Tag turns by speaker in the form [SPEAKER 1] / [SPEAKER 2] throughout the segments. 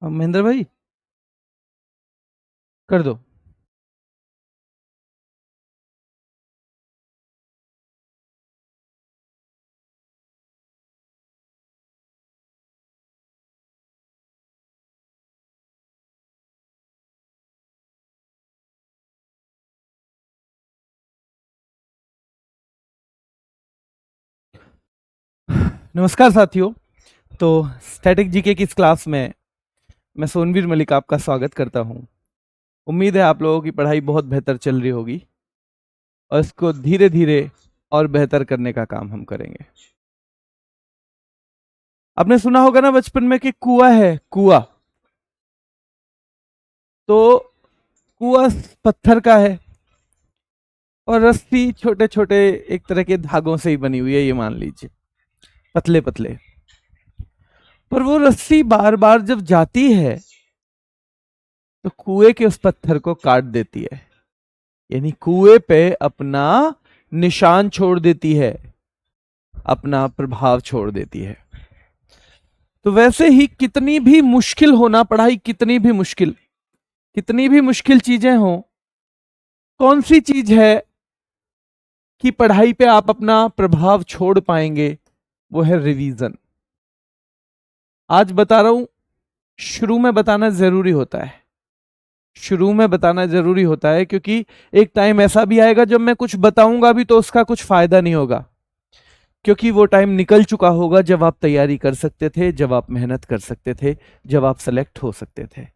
[SPEAKER 1] महेंद्र भाई कर दो। नमस्कार साथियों। तो स्टैटिक जीके की इस क्लास में मैं सोनवीर मलिक आपका स्वागत करता हूं। उम्मीद है आप लोगों की पढ़ाई बहुत बेहतर चल रही होगी और इसको धीरे धीरे और बेहतर करने का काम हम करेंगे। आपने सुना होगा ना बचपन में कि कुआं है, कुआं। तो कुआं पत्थर का है और रस्सी छोटे छोटे एक तरह के धागों से ही बनी हुई है, ये मान लीजिए, पतले पतले। पर वो रस्सी बार बार जब जाती है तो कुएं के उस पत्थर को काट देती है, यानी कुएं पे अपना निशान छोड़ देती है, अपना प्रभाव छोड़ देती है। तो वैसे ही कितनी भी मुश्किल हो ना पढ़ाई, कितनी भी मुश्किल चीजें हो, कौन सी चीज है कि पढ़ाई पे आप अपना प्रभाव छोड़ पाएंगे? वो है रिवीजन। आज बता रहा हूं, शुरू में बताना जरूरी होता है, शुरू में बताना जरूरी होता है, क्योंकि एक टाइम ऐसा भी आएगा जब मैं कुछ बताऊंगा भी तो उसका कुछ फायदा नहीं होगा, क्योंकि वो टाइम निकल चुका होगा जब आप तैयारी कर सकते थे, जब आप मेहनत कर सकते थे, जब आप सेलेक्ट हो सकते थे।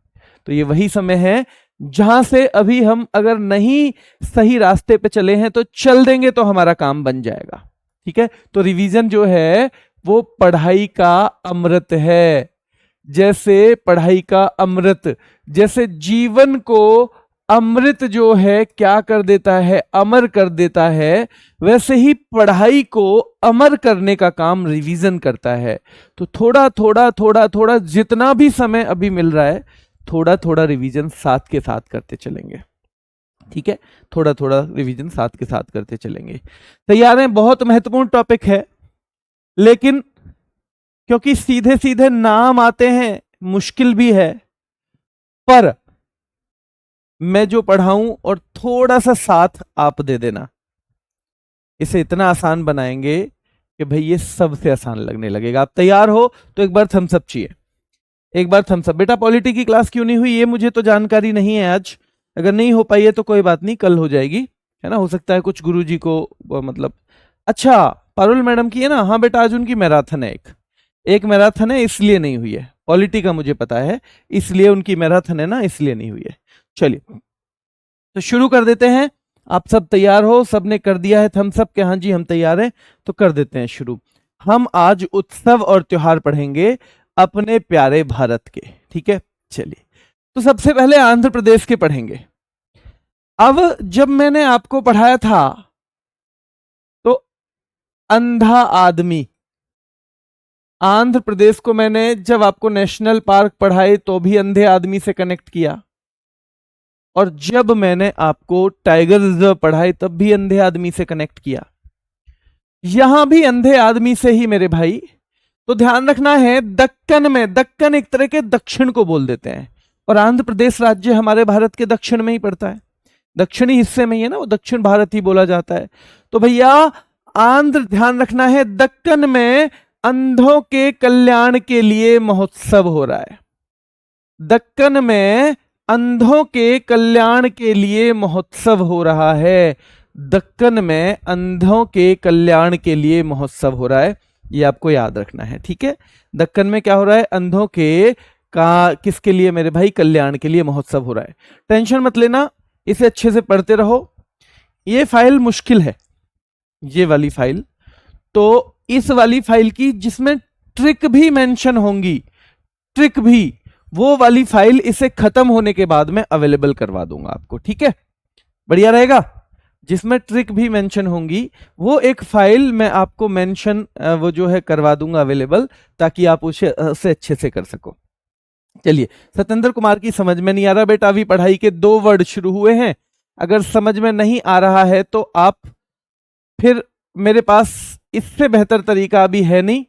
[SPEAKER 1] तो ये वही समय है जहां से अभी हम अगर नहीं सही रास्ते पे चले हैं तो चल देंगे तो हमारा काम बन जाएगा। ठीक है, तो रिवीजन जो है वो पढ़ाई का अमृत है। जैसे पढ़ाई का अमृत, जैसे जीवन को अमृत जो है क्या कर देता है, अमर कर देता है, वैसे ही पढ़ाई को अमर करने का काम रिवीजन करता है। तो थोड़ा थोड़ा थोड़ा थोड़ा जितना भी समय अभी मिल रहा है, थोड़ा थोड़ा रिवीजन साथ के साथ करते चलेंगे। ठीक है, थोड़ा थोड़ा रिवीजन साथ के साथ करते चलेंगे। तैयार हैं? बहुत महत्वपूर्ण टॉपिक है, लेकिन क्योंकि सीधे सीधे नाम आते हैं, मुश्किल भी है, पर मैं जो पढ़ाऊं और थोड़ा सा साथ आप दे देना, इसे इतना आसान बनाएंगे कि भाई ये सबसे आसान लगने लगेगा। आप तैयार हो तो एक बार थम्स अप चाहिए, एक बार थम्स अप। बेटा पॉलिटी की क्लास क्यों नहीं हुई ये मुझे तो जानकारी नहीं है आज, अगर नहीं हो पाई है तो कोई बात नहीं, कल हो जाएगी, है ना। हो सकता है कुछ गुरुजी को मतलब, अच्छा पारुल मैडम की है ना? हाँ बेटा, आज उनकी मैराथन है, एक मैराथन है, इसलिए नहीं हुई है। पॉलिटी का मुझे पता है, इसलिए उनकी मैराथन है ना, इसलिए नहीं हुई है। चलिए तो शुरू कर देते हैं। आप सब तैयार हो? सबने कर दिया है थम्स अप के हाँ जी हम तैयार हैं, तो कर देते हैं शुरू। हम आज उत्सव और त्योहार पढ़ेंगे अपने प्यारे भारत के। ठीक है, चलिए तो सबसे पहले आंध्र प्रदेश के पढ़ेंगे। अब जब मैंने आपको पढ़ाया था तो अंधा आदमी, आंध्र प्रदेश को मैंने जब आपको नेशनल पार्क पढ़ाए तो भी अंधे आदमी से कनेक्ट किया, और जब मैंने आपको टाइगर रिजर्व पढ़ाए तब भी अंधे आदमी से कनेक्ट किया। यहां भी अंधे आदमी से ही मेरे भाई। तो ध्यान रखना है, दक्कन में, दक्कन एक तरह के दक्षिण को बोल देते हैं, और आंध्र प्रदेश राज्य हमारे भारत के दक्षिण में ही पड़ता है, दक्षिणी हिस्से में ही है ना, वो दक्षिण भारत ही बोला जाता है। तो भैया आंध्र, ध्यान रखना है, दक्कन में अंधों के कल्याण के लिए महोत्सव हो रहा है। दक्कन में अंधों के कल्याण के लिए महोत्सव हो रहा है, दक्कन में अंधों के कल्याण के लिए महोत्सव हो रहा है, ये आपको याद रखना है। ठीक है, दक्कन में क्या हो रहा है? अंधों के का किसके लिए मेरे भाई? कल्याण के लिए महोत्सव हो रहा है। टेंशन मत लेना, इसे अच्छे से पढ़ते रहो। ये फाइल मुश्किल है, ये वाली फाइल, तो इस वाली फाइल की जिसमें ट्रिक भी मेंशन होंगी, ट्रिक भी, वो वाली फाइल इसे खत्म होने के बाद में अवेलेबल करवा दूंगा आपको। ठीक है, बढ़िया रहेगा। जिसमें ट्रिक भी मेंशन होंगी वो एक फाइल मैं आपको मेंशन वो जो है करवा दूंगा अवेलेबल, ताकि आप उसे अच्छे से कर सको। चलिए, सत्येंद्र कुमार की समझ में नहीं आ रहा बेटा, अभी पढ़ाई के 2 वर्ड शुरू हुए हैं, अगर समझ में नहीं आ रहा है तो आप फिर, मेरे पास इससे बेहतर तरीका अभी है नहीं,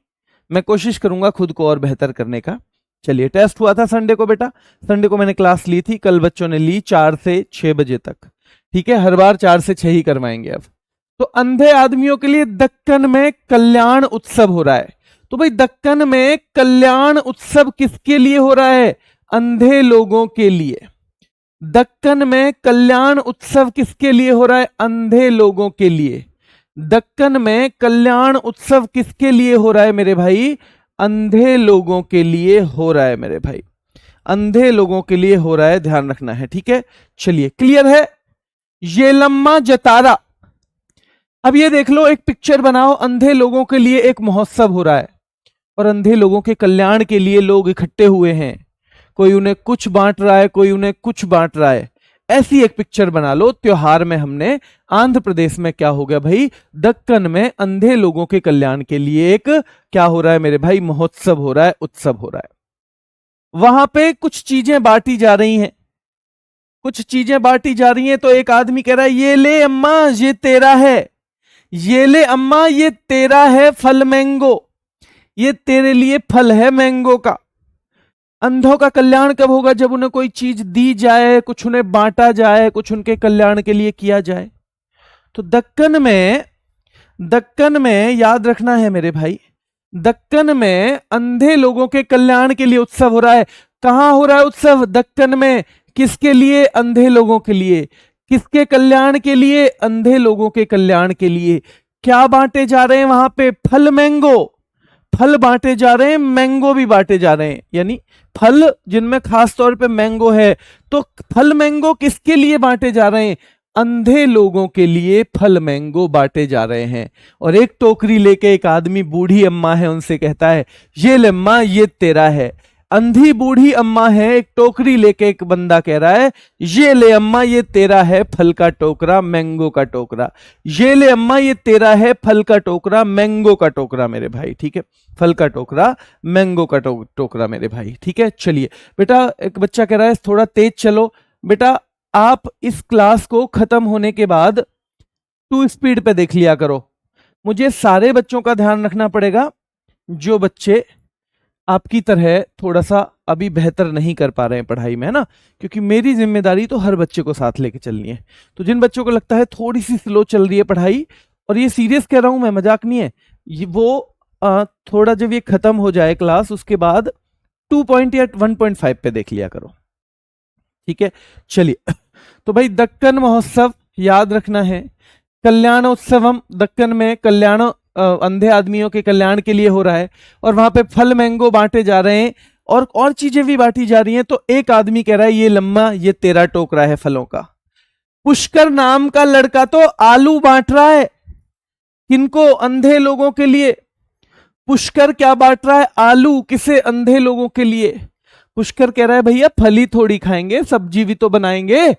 [SPEAKER 1] मैं कोशिश करूंगा खुद को और बेहतर करने का। चलिए, टेस्ट हुआ था संडे को बेटा, संडे को मैंने क्लास ली थी, कल बच्चों ने ली 4 से 6 बजे तक। ठीक है, हर बार 4 से 6 ही करवाएंगे अब। तो अंधे आदमियों के लिए दक्कन में कल्याण उत्सव हो रहा है। तो भाई दक्कन में कल्याण उत्सव किसके लिए हो रहा है? अंधे लोगों के लिए। दक्कन में कल्याण उत्सव किसके लिए हो रहा है? अंधे लोगों के लिए। दक्कन में कल्याण उत्सव किसके लिए हो रहा है मेरे भाई? अंधे लोगों के लिए हो रहा है मेरे भाई, अंधे लोगों के लिए हो रहा है, ध्यान रखना है। ठीक है, चलिए, क्लियर है? येलम्मा जतारा। अब ये देख लो, एक पिक्चर बनाओ, अंधे लोगों के लिए एक महोत्सव हो रहा है और अंधे लोगों के कल्याण के लिए लोग इकट्ठे हुए हैं, कोई उन्हें कुछ बांट रहा है, कोई उन्हें कुछ बांट रहा है। ऐसी एक पिक्चर बना लो। त्योहार में हमने आंध्र प्रदेश में क्या हो गया भाई? दक्कन में अंधे लोगों के कल्याण के लिए एक क्या हो रहा है मेरे भाई? महोत्सव हो रहा है, उत्सव हो रहा है। वहां पे कुछ चीजें बांटी जा रही हैं, कुछ चीजें बांटी जा रही हैं। तो एक आदमी कह रहा है, ये ले अम्मा ये तेरा है, ये ले अम्मा ये तेरा है फल मैंगो, ये तेरे लिए फल है मैंगो का। अंधों का कल्याण कब होगा? जब उन्हें कोई चीज दी जाए, कुछ उन्हें बांटा जाए, कुछ उनके कल्याण के लिए किया जाए। तो दक्कन में याद रखना है मेरे भाई, दक्कन में अंधे लोगों के कल्याण के लिए उत्सव हो रहा है। कहां हो रहा है उत्सव? दक्कन में। किसके लिए? अंधे लोगों के लिए। किसके कल्याण के लिए? अंधे लोगों के कल्याण के लिए। क्या बांटे जा रहे हैं वहां पे? फल मैंगो, फल बांटे जा रहे हैं, मैंगो भी बांटे जा रहे हैं, यानी फल जिनमें खास तौर पे मैंगो है। तो फल मैंगो किसके लिए बांटे जा रहे हैं? अंधे लोगों के लिए फल मैंगो बांटे जा रहे हैं। और एक टोकरी लेके एक आदमी, बूढ़ी अम्मा है, उनसे कहता है, ये ले अम्मा ये तेरा है। अंधी बूढ़ी अम्मा है, एक टोकरी लेके एक बंदा कह रहा है, ये ले अम्मा ये तेरा है फल का टोकरा, मैंगो का टोकरा। ये ले अम्मा ये तेरा है फल का टोकरा, मैंगो का टोकरा मेरे भाई। ठीक है, फल का टोकरा, मैंगो का टोकरा मेरे भाई। ठीक है, चलिए बेटा, एक बच्चा कह रहा है थोड़ा तेज चलो। बेटा आप इस क्लास को खत्म होने के बाद 2 स्पीड पे देख लिया करो। मुझे सारे बच्चों का ध्यान रखना पड़ेगा जो बच्चे आपकी तरह थोड़ा सा अभी बेहतर नहीं कर पा रहे हैं पढ़ाई में, है ना, क्योंकि मेरी जिम्मेदारी तो हर बच्चे को साथ लेके चलनी है। तो जिन बच्चों को लगता है थोड़ी सी स्लो चल रही है पढ़ाई, और ये सीरियस कह रहा हूं मैं, मजाक नहीं है, वो थोड़ा जब ये खत्म हो जाए क्लास, उसके बाद 2 या 1.5 पे देख लिया करो। ठीक है, चलिए। तो भाई दक्कन महोत्सव याद रखना है, कल्याणोत्सवम, दक्कन में कल्याण अंधे आदमियों के कल्याण के लिए हो रहा है, और वहां पे फल मैंगो बांटे जा रहे हैं और चीजें भी बांटी जा रही हैं। तो एक आदमी कह रहा है, ये लम्मा ये तेरा टोकरा है फलों का। पुष्कर नाम का लड़का तो आलू बांट रहा है, किनको? अंधे लोगों के लिए। पुष्कर क्या बांट रहा है? आलू। किसे? अंधे लोगों के लिए। पुष्कर कह रहा है, भैया फल ही थोड़ी खाएंगे, सब्जी भी तो बनाएंगे,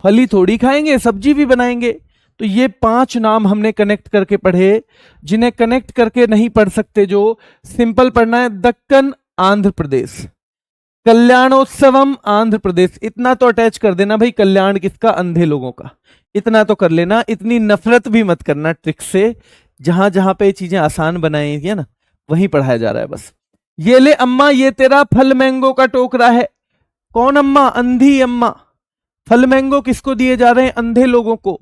[SPEAKER 1] फल ही थोड़ी खाएंगे, सब्जी भी बनाएंगे। तो ये 5 नाम हमने कनेक्ट करके पढ़े, जिन्हें कनेक्ट करके नहीं पढ़ सकते, जो सिंपल पढ़ना है। दक्कन आंध्र प्रदेश, कल्याणोत्सवम आंध्र प्रदेश, इतना तो अटैच कर देना भाई, कल्याण किसका? अंधे लोगों का, इतना तो कर लेना। इतनी नफरत भी मत करना ट्रिक से, जहां जहां पे चीजें आसान बनाई है ना, वहीं पढ़ाया जा रहा है बस। ये ले अम्मा ये तेरा फल मैंगो का टोकरा है। कौन अम्मा? अंधी अम्मा। फल मैंगो किसको दिए जा रहे हैं? अंधे लोगों को।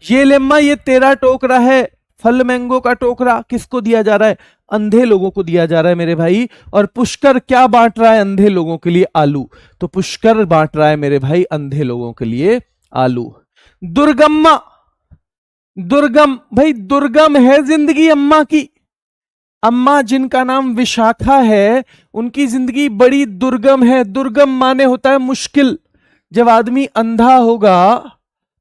[SPEAKER 1] ये ले अम्मा ये तेरा टोकरा है, फल मैंगो का टोकरा किसको दिया जा रहा है? अंधे लोगों को दिया जा रहा है मेरे भाई। और पुष्कर क्या बांट रहा है अंधे लोगों के लिए? आलू। तो पुष्कर बांट रहा है मेरे भाई अंधे लोगों के लिए आलू। दुर्गम्मा, दुर्गम, भाई दुर्गम है जिंदगी अम्मा की। अम्मा जिनका नाम विशाखा है, उनकी जिंदगी बड़ी दुर्गम है। दुर्गम माने होता है मुश्किल। जब आदमी अंधा होगा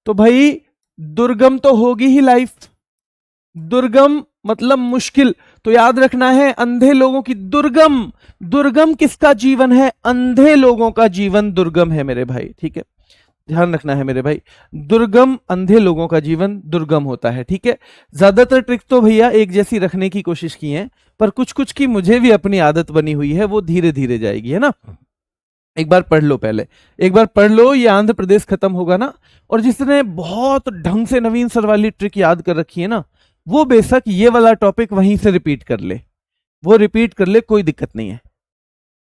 [SPEAKER 1] तो भाई दुर्गम तो होगी ही लाइफ, दुर्गम मतलब मुश्किल। तो याद रखना है, अंधे लोगों की दुर्गम, दुर्गम किसका जीवन है? अंधे लोगों का जीवन दुर्गम है मेरे भाई। ठीक है, ध्यान रखना है मेरे भाई, दुर्गम, अंधे लोगों का जीवन दुर्गम होता है। ठीक है, ज्यादातर ट्रिक तो भैया एक जैसी रखने की कोशिश की है, पर कुछ कुछ की मुझे भी अपनी आदत बनी हुई है, वो धीरे धीरे जाएगी, है ना। एक बार पढ़ लो, पहले एक बार पढ़ लो, ये आंध्र प्रदेश खत्म होगा ना, और जिसने बहुत ढंग से नवीन सर वाली ट्रिक याद कर रखी है ना, वो बेशक ये वाला टॉपिक वहीं से रिपीट कर ले, वो रिपीट कर ले, कोई दिक्कत नहीं है।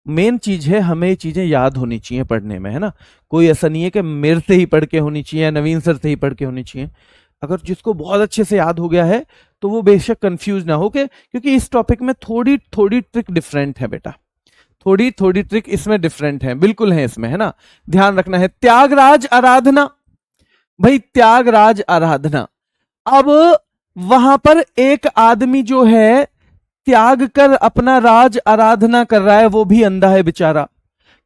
[SPEAKER 1] मेन चीज है, हमें ये चीजें याद होनी चाहिए पढ़ने में, है ना। कोई ऐसा नहीं है कि मेरे से ही पढ़ के होनी चाहिए या नवीन सर से ही पढ़ के होनी चाहिए। अगर जिसको बहुत अच्छे से याद हो गया है तो वो बेशक कंफ्यूज ना हो के, क्योंकि इस टॉपिक में थोड़ी थोड़ी ट्रिक डिफरेंट है बेटा, थोड़ी थोड़ी ट्रिक इसमें डिफरेंट है, बिल्कुल है इसमें, है ना। ध्यान रखना है। त्यागराज आराधना, भाई त्यागराज आराधना। अब वहां पर एक आदमी जो है त्याग कर अपना राज आराधना कर रहा है, वो भी अंधा है बेचारा।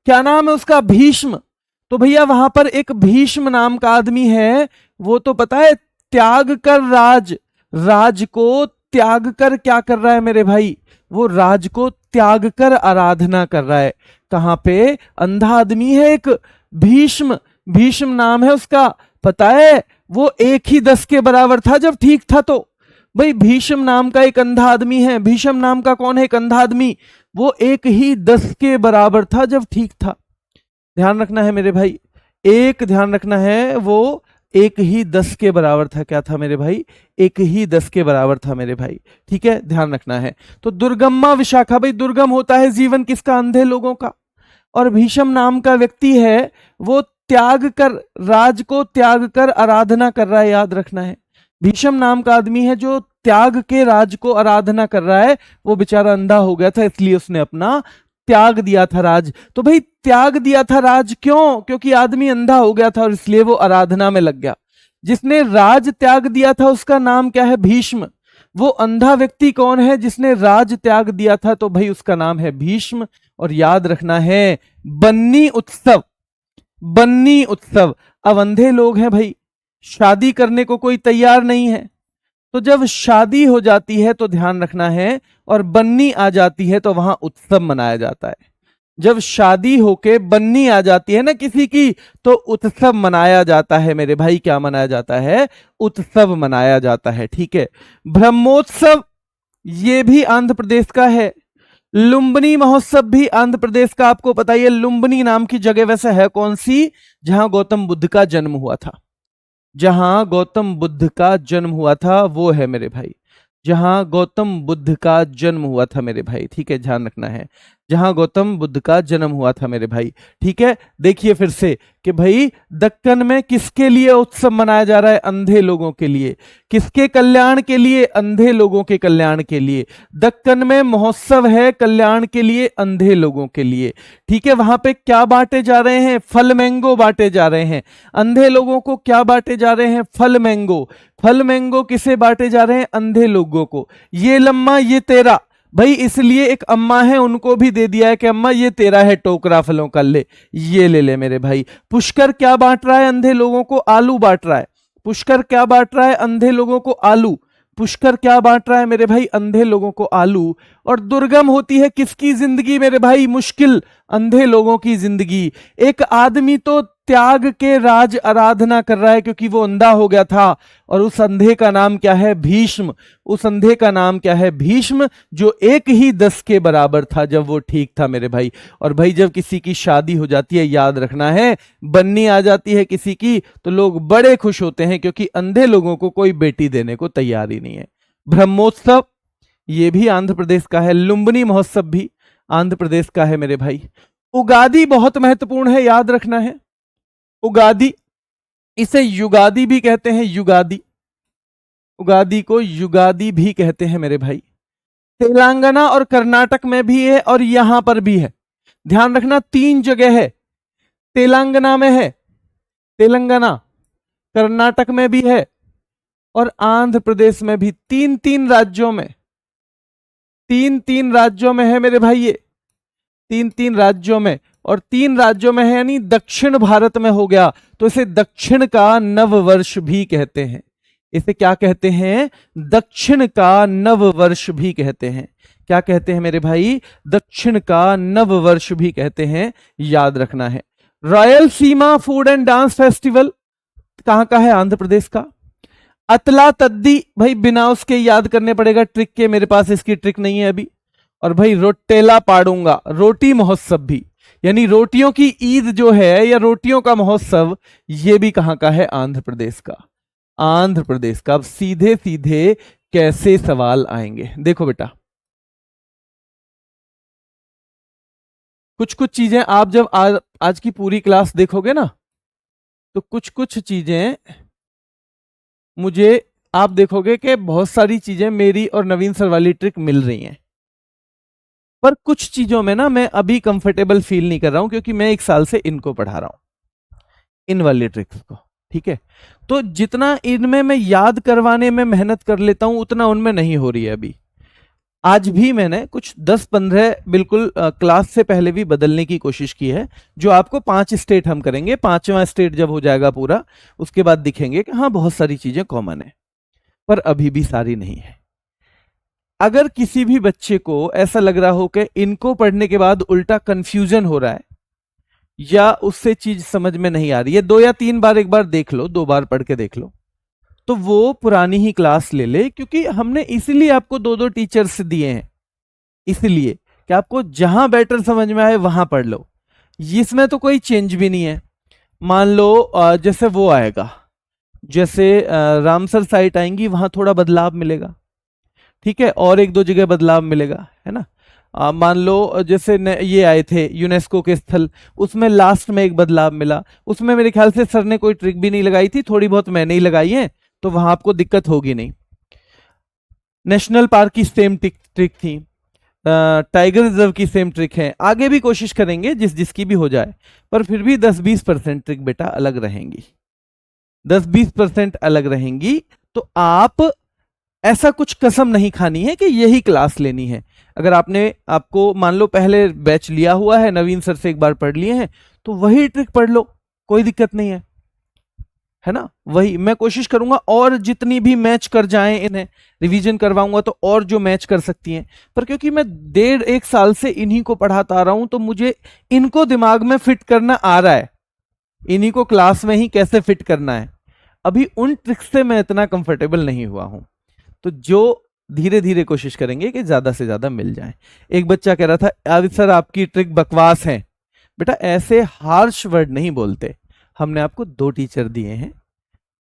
[SPEAKER 1] क्या नाम है उसका? भीष्म। तो भैया वहां पर एक भीष्म नाम का आदमी है, वो तो पता है त्याग कर राज, राज को त्याग कर क्या कर रहा है मेरे भाई? वो राज को त्याग कर आराधना कर रहा है। कहां पे? अंधा आदमी है एक, भीष्म, भीष्म नाम है उसका। पता है वो 1 ही 10 के बराबर था जब ठीक था। तो भाई भीष्म नाम का एक अंधा आदमी है, भीष्म नाम का कौन है? एक अंधा आदमी, वो 1 ही 10 के बराबर था जब ठीक था। ध्यान रखना है मेरे भाई, एक ध्यान रखना है, वो 1 ही 10 के बराबर था। क्या था मेरे भाई? 1 ही 10 के बराबर था मेरे भाई, ठीक है, ध्यान रखना है। तो दुर्गम्मा विशाखा, भाई दुर्गम होता है जीवन किसका? अंधे लोगों का। और भीष्म नाम का व्यक्ति है, वो त्याग कर, राज को त्याग कर आराधना कर रहा है, याद रखना है। भीष्म नाम का आदमी है जो त्याग के राज को आराधना कर रहा है, वो बेचारा अंधा हो गया था इसलिए उसने अपना त्याग दिया था राज। तो भाई त्याग दिया था राज क्यों? क्योंकि आदमी अंधा हो गया था और इसलिए वो आराधना में लग गया। जिसने राज त्याग दिया था उसका नाम क्या है? भीष्म। वो अंधा व्यक्ति कौन है जिसने राज त्याग दिया था? तो भाई उसका नाम है भीष्म। और याद रखना है बन्नी उत्सव, बन्नी उत्सव। अब अंधे लोग हैं भाई, शादी करने को कोई तैयार नहीं है, तो जब शादी हो जाती है तो ध्यान रखना है, और बन्नी आ जाती है तो वहां उत्सव मनाया जाता है। जब शादी होके बन्नी आ जाती है ना किसी की, तो उत्सव मनाया जाता है मेरे भाई। क्या मनाया जाता है? उत्सव मनाया जाता है, ठीक है। ब्रह्मोत्सव, ये भी आंध्र प्रदेश का है। लुम्बिनी महोत्सव भी आंध्र प्रदेश का। आपको पता है लुम्बिनी नाम की जगह वैसे है कौन सी? जहां गौतम बुद्ध का जन्म हुआ था, जहां गौतम बुद्ध का जन्म हुआ था वो है मेरे भाई, जहां गौतम बुद्ध का जन्म हुआ था मेरे भाई, ठीक है, ध्यान रखना है, जहां गौतम बुद्ध का जन्म हुआ था मेरे भाई, ठीक है। देखिए फिर से कि भाई दक्कन में किसके लिए उत्सव मनाया जा रहा है? अंधे लोगों के लिए। किसके कल्याण के लिए? अंधे लोगों के कल्याण के लिए। दक्कन में महोत्सव है कल्याण के लिए, अंधे लोगों के लिए, ठीक है। वहां पे क्या बांटे जा रहे हैं? फल मैंगो बांटे जा रहे हैं। अंधे लोगों को क्या बांटे जा रहे हैं? फल मैंगो। फल मैंगो किसे बांटे जा रहे हैं? अंधे लोगों को। ये लम्मा ये तेरा, भाई इसलिए एक अम्मा है उनको भी दे दिया है कि अम्मा ये तेरा है टोकरा फलों का, ले ये ले ले मेरे भाई। पुष्कर क्या बांट रहा है? अंधे लोगों को आलू बांट रहा है। पुष्कर क्या बांट रहा है? अंधे लोगों को आलू। पुष्कर क्या बांट रहा है मेरे भाई? अंधे लोगों को आलू। और दुर्गम होती है किसकी जिंदगी मेरे भाई? मुश्किल, अंधे लोगों की जिंदगी। एक आदमी तो त्याग के राज आराधना कर रहा है क्योंकि वो अंधा हो गया था, और उस अंधे का नाम क्या है? भीष्म। उस अंधे का नाम क्या है? भीष्म, जो 1 ही 10 के बराबर था जब वो ठीक था मेरे भाई। और भाई जब किसी की शादी हो जाती है, याद रखना है, बन्नी आ जाती है किसी की, तो लोग बड़े खुश होते हैं क्योंकि अंधे लोगों को कोई बेटी देने को तैयार ही नहीं है। ब्रह्मोत्सव, ये भी आंध्र प्रदेश का है। लुम्बिनी महोत्सव भी आंध्र प्रदेश का है मेरे भाई। उगादि बहुत महत्वपूर्ण है, याद रखना है। उगादि, इसे युगादि भी कहते हैं, युगादि, उगादि को युगादि भी कहते हैं मेरे भाई। तेलंगाना और कर्नाटक में भी है और यहां पर भी है। ध्यान रखना 3 जगह है। तेलंगाना में है, तेलंगाना, कर्नाटक में भी है और आंध्र प्रदेश में भी। 3 राज्यों में, 3 राज्यों में है मेरे भाई, ये 3 राज्यों में। और 3 राज्यों में है यानी दक्षिण भारत में हो गया, तो इसे दक्षिण का नव वर्ष भी कहते हैं। इसे क्या कहते हैं? दक्षिण का नव वर्ष भी कहते हैं। क्या कहते हैं मेरे भाई? दक्षिण का नव वर्ष भी कहते हैं, याद रखना है। Royal Seema food and dance festival कहां का है? आंध्र प्रदेश का। अतला तद्दी, भाई बिना उसके याद करने पड़ेगा ट्रिक के, मेरे पास इसकी ट्रिक नहीं है अभी। और भाई रोटेला पाड़ूंगा, रोटी महोत्सव भी, यानी रोटियों की ईद जो है या रोटियों का महोत्सव, ये भी कहां का है? आंध्र प्रदेश का। आंध्र प्रदेश का। अब सीधे सीधे कैसे सवाल आएंगे, देखो बेटा। कुछ कुछ चीजें आप जब आज की पूरी क्लास देखोगे ना, तो कुछ कुछ चीजें मुझे आप देखोगे कि बहुत सारी चीजें मेरी और नवीन सर वाली ट्रिक मिल रही हैं, पर कुछ चीजों में ना मैं अभी कंफर्टेबल फील नहीं कर रहा हूं, क्योंकि मैं 1 साल से इनको पढ़ा रहा हूं, इन वाली ट्रिक्स को। ठीक है, तो जितना इनमें मैं याद करवाने में मेहनत कर लेता हूं, उतना उनमें नहीं हो रही है अभी। आज भी मैंने कुछ 10-15 बिल्कुल क्लास से पहले भी बदलने की कोशिश की है, जो आपको 5 स्टेट हम करेंगे। 5वां स्टेट जब हो जाएगा पूरा, उसके बाद दिखेंगे कि हाँ बहुत सारी चीजें कॉमन है, पर अभी भी सारी नहीं है। अगर किसी भी बच्चे को ऐसा लग रहा हो कि इनको पढ़ने के बाद उल्टा कंफ्यूजन हो रहा है, या उससे चीज समझ में नहीं आ रही है, 2 या 3 बार, एक बार देख लो, 2 बार पढ़ के देख लो, तो वो पुरानी ही क्लास ले ले। क्योंकि हमने इसीलिए आपको 2-2 टीचर्स दिए हैं, इसलिए कि आपको जहां बेटर समझ में आए वहां पढ़ लो। इसमें तो कोई चेंज भी नहीं है। मान लो जैसे वो आएगा, जैसे रामसर साइट आएंगी, वहां थोड़ा बदलाव मिलेगा, ठीक है, और 1-2 जगह बदलाव मिलेगा, है ना। मान लो जैसे ये आए थे यूनेस्को के स्थल, उसमें लास्ट में एक बदलाव मिला, उसमें मेरे ख्याल से सर ने कोई ट्रिक भी नहीं लगाई थी, थोड़ी बहुत मैंने ही लगाई है, तो वहां आपको दिक्कत होगी नहीं। नेशनल पार्क की सेम ट्रिक थी, टाइगर रिजर्व की सेम ट्रिक है, आगे भी कोशिश करेंगे जिस जिसकी भी हो जाए, पर फिर भी 10-20% ट्रिक बेटा अलग रहेंगी, 10-20% अलग रहेंगी। तो आप ऐसा कुछ कसम नहीं खानी है कि यही क्लास लेनी है। अगर आपको मान लो पहले बैच लिया हुआ है, नवीन सर से एक बार पढ़ लिए हैं, तो वही ट्रिक पढ़ लो, कोई दिक्कत नहीं है ना। वही मैं कोशिश करूंगा, और जितनी भी मैच कर जाएं, इन्हें रिवीजन करवाऊंगा तो और जो मैच कर सकती हैं, पर क्योंकि मैं 1.5-1 साल से इन्हीं को पढ़ाता आ रहा हूं, तो मुझे इनको दिमाग में फिट करना आ रहा है, इन्हीं को क्लास में ही कैसे फिट करना है। अभी उन ट्रिक्स से मैं इतना कंफर्टेबल नहीं हुआ हूं, तो जो धीरे धीरे कोशिश करेंगे कि ज्यादा से ज्यादा मिल जाए। एक बच्चा कह रहा था सर आपकी ट्रिक बकवास है। बेटा ऐसे हार्श वर्ड नहीं बोलते, हमने आपको 2 टीचर दिए हैं,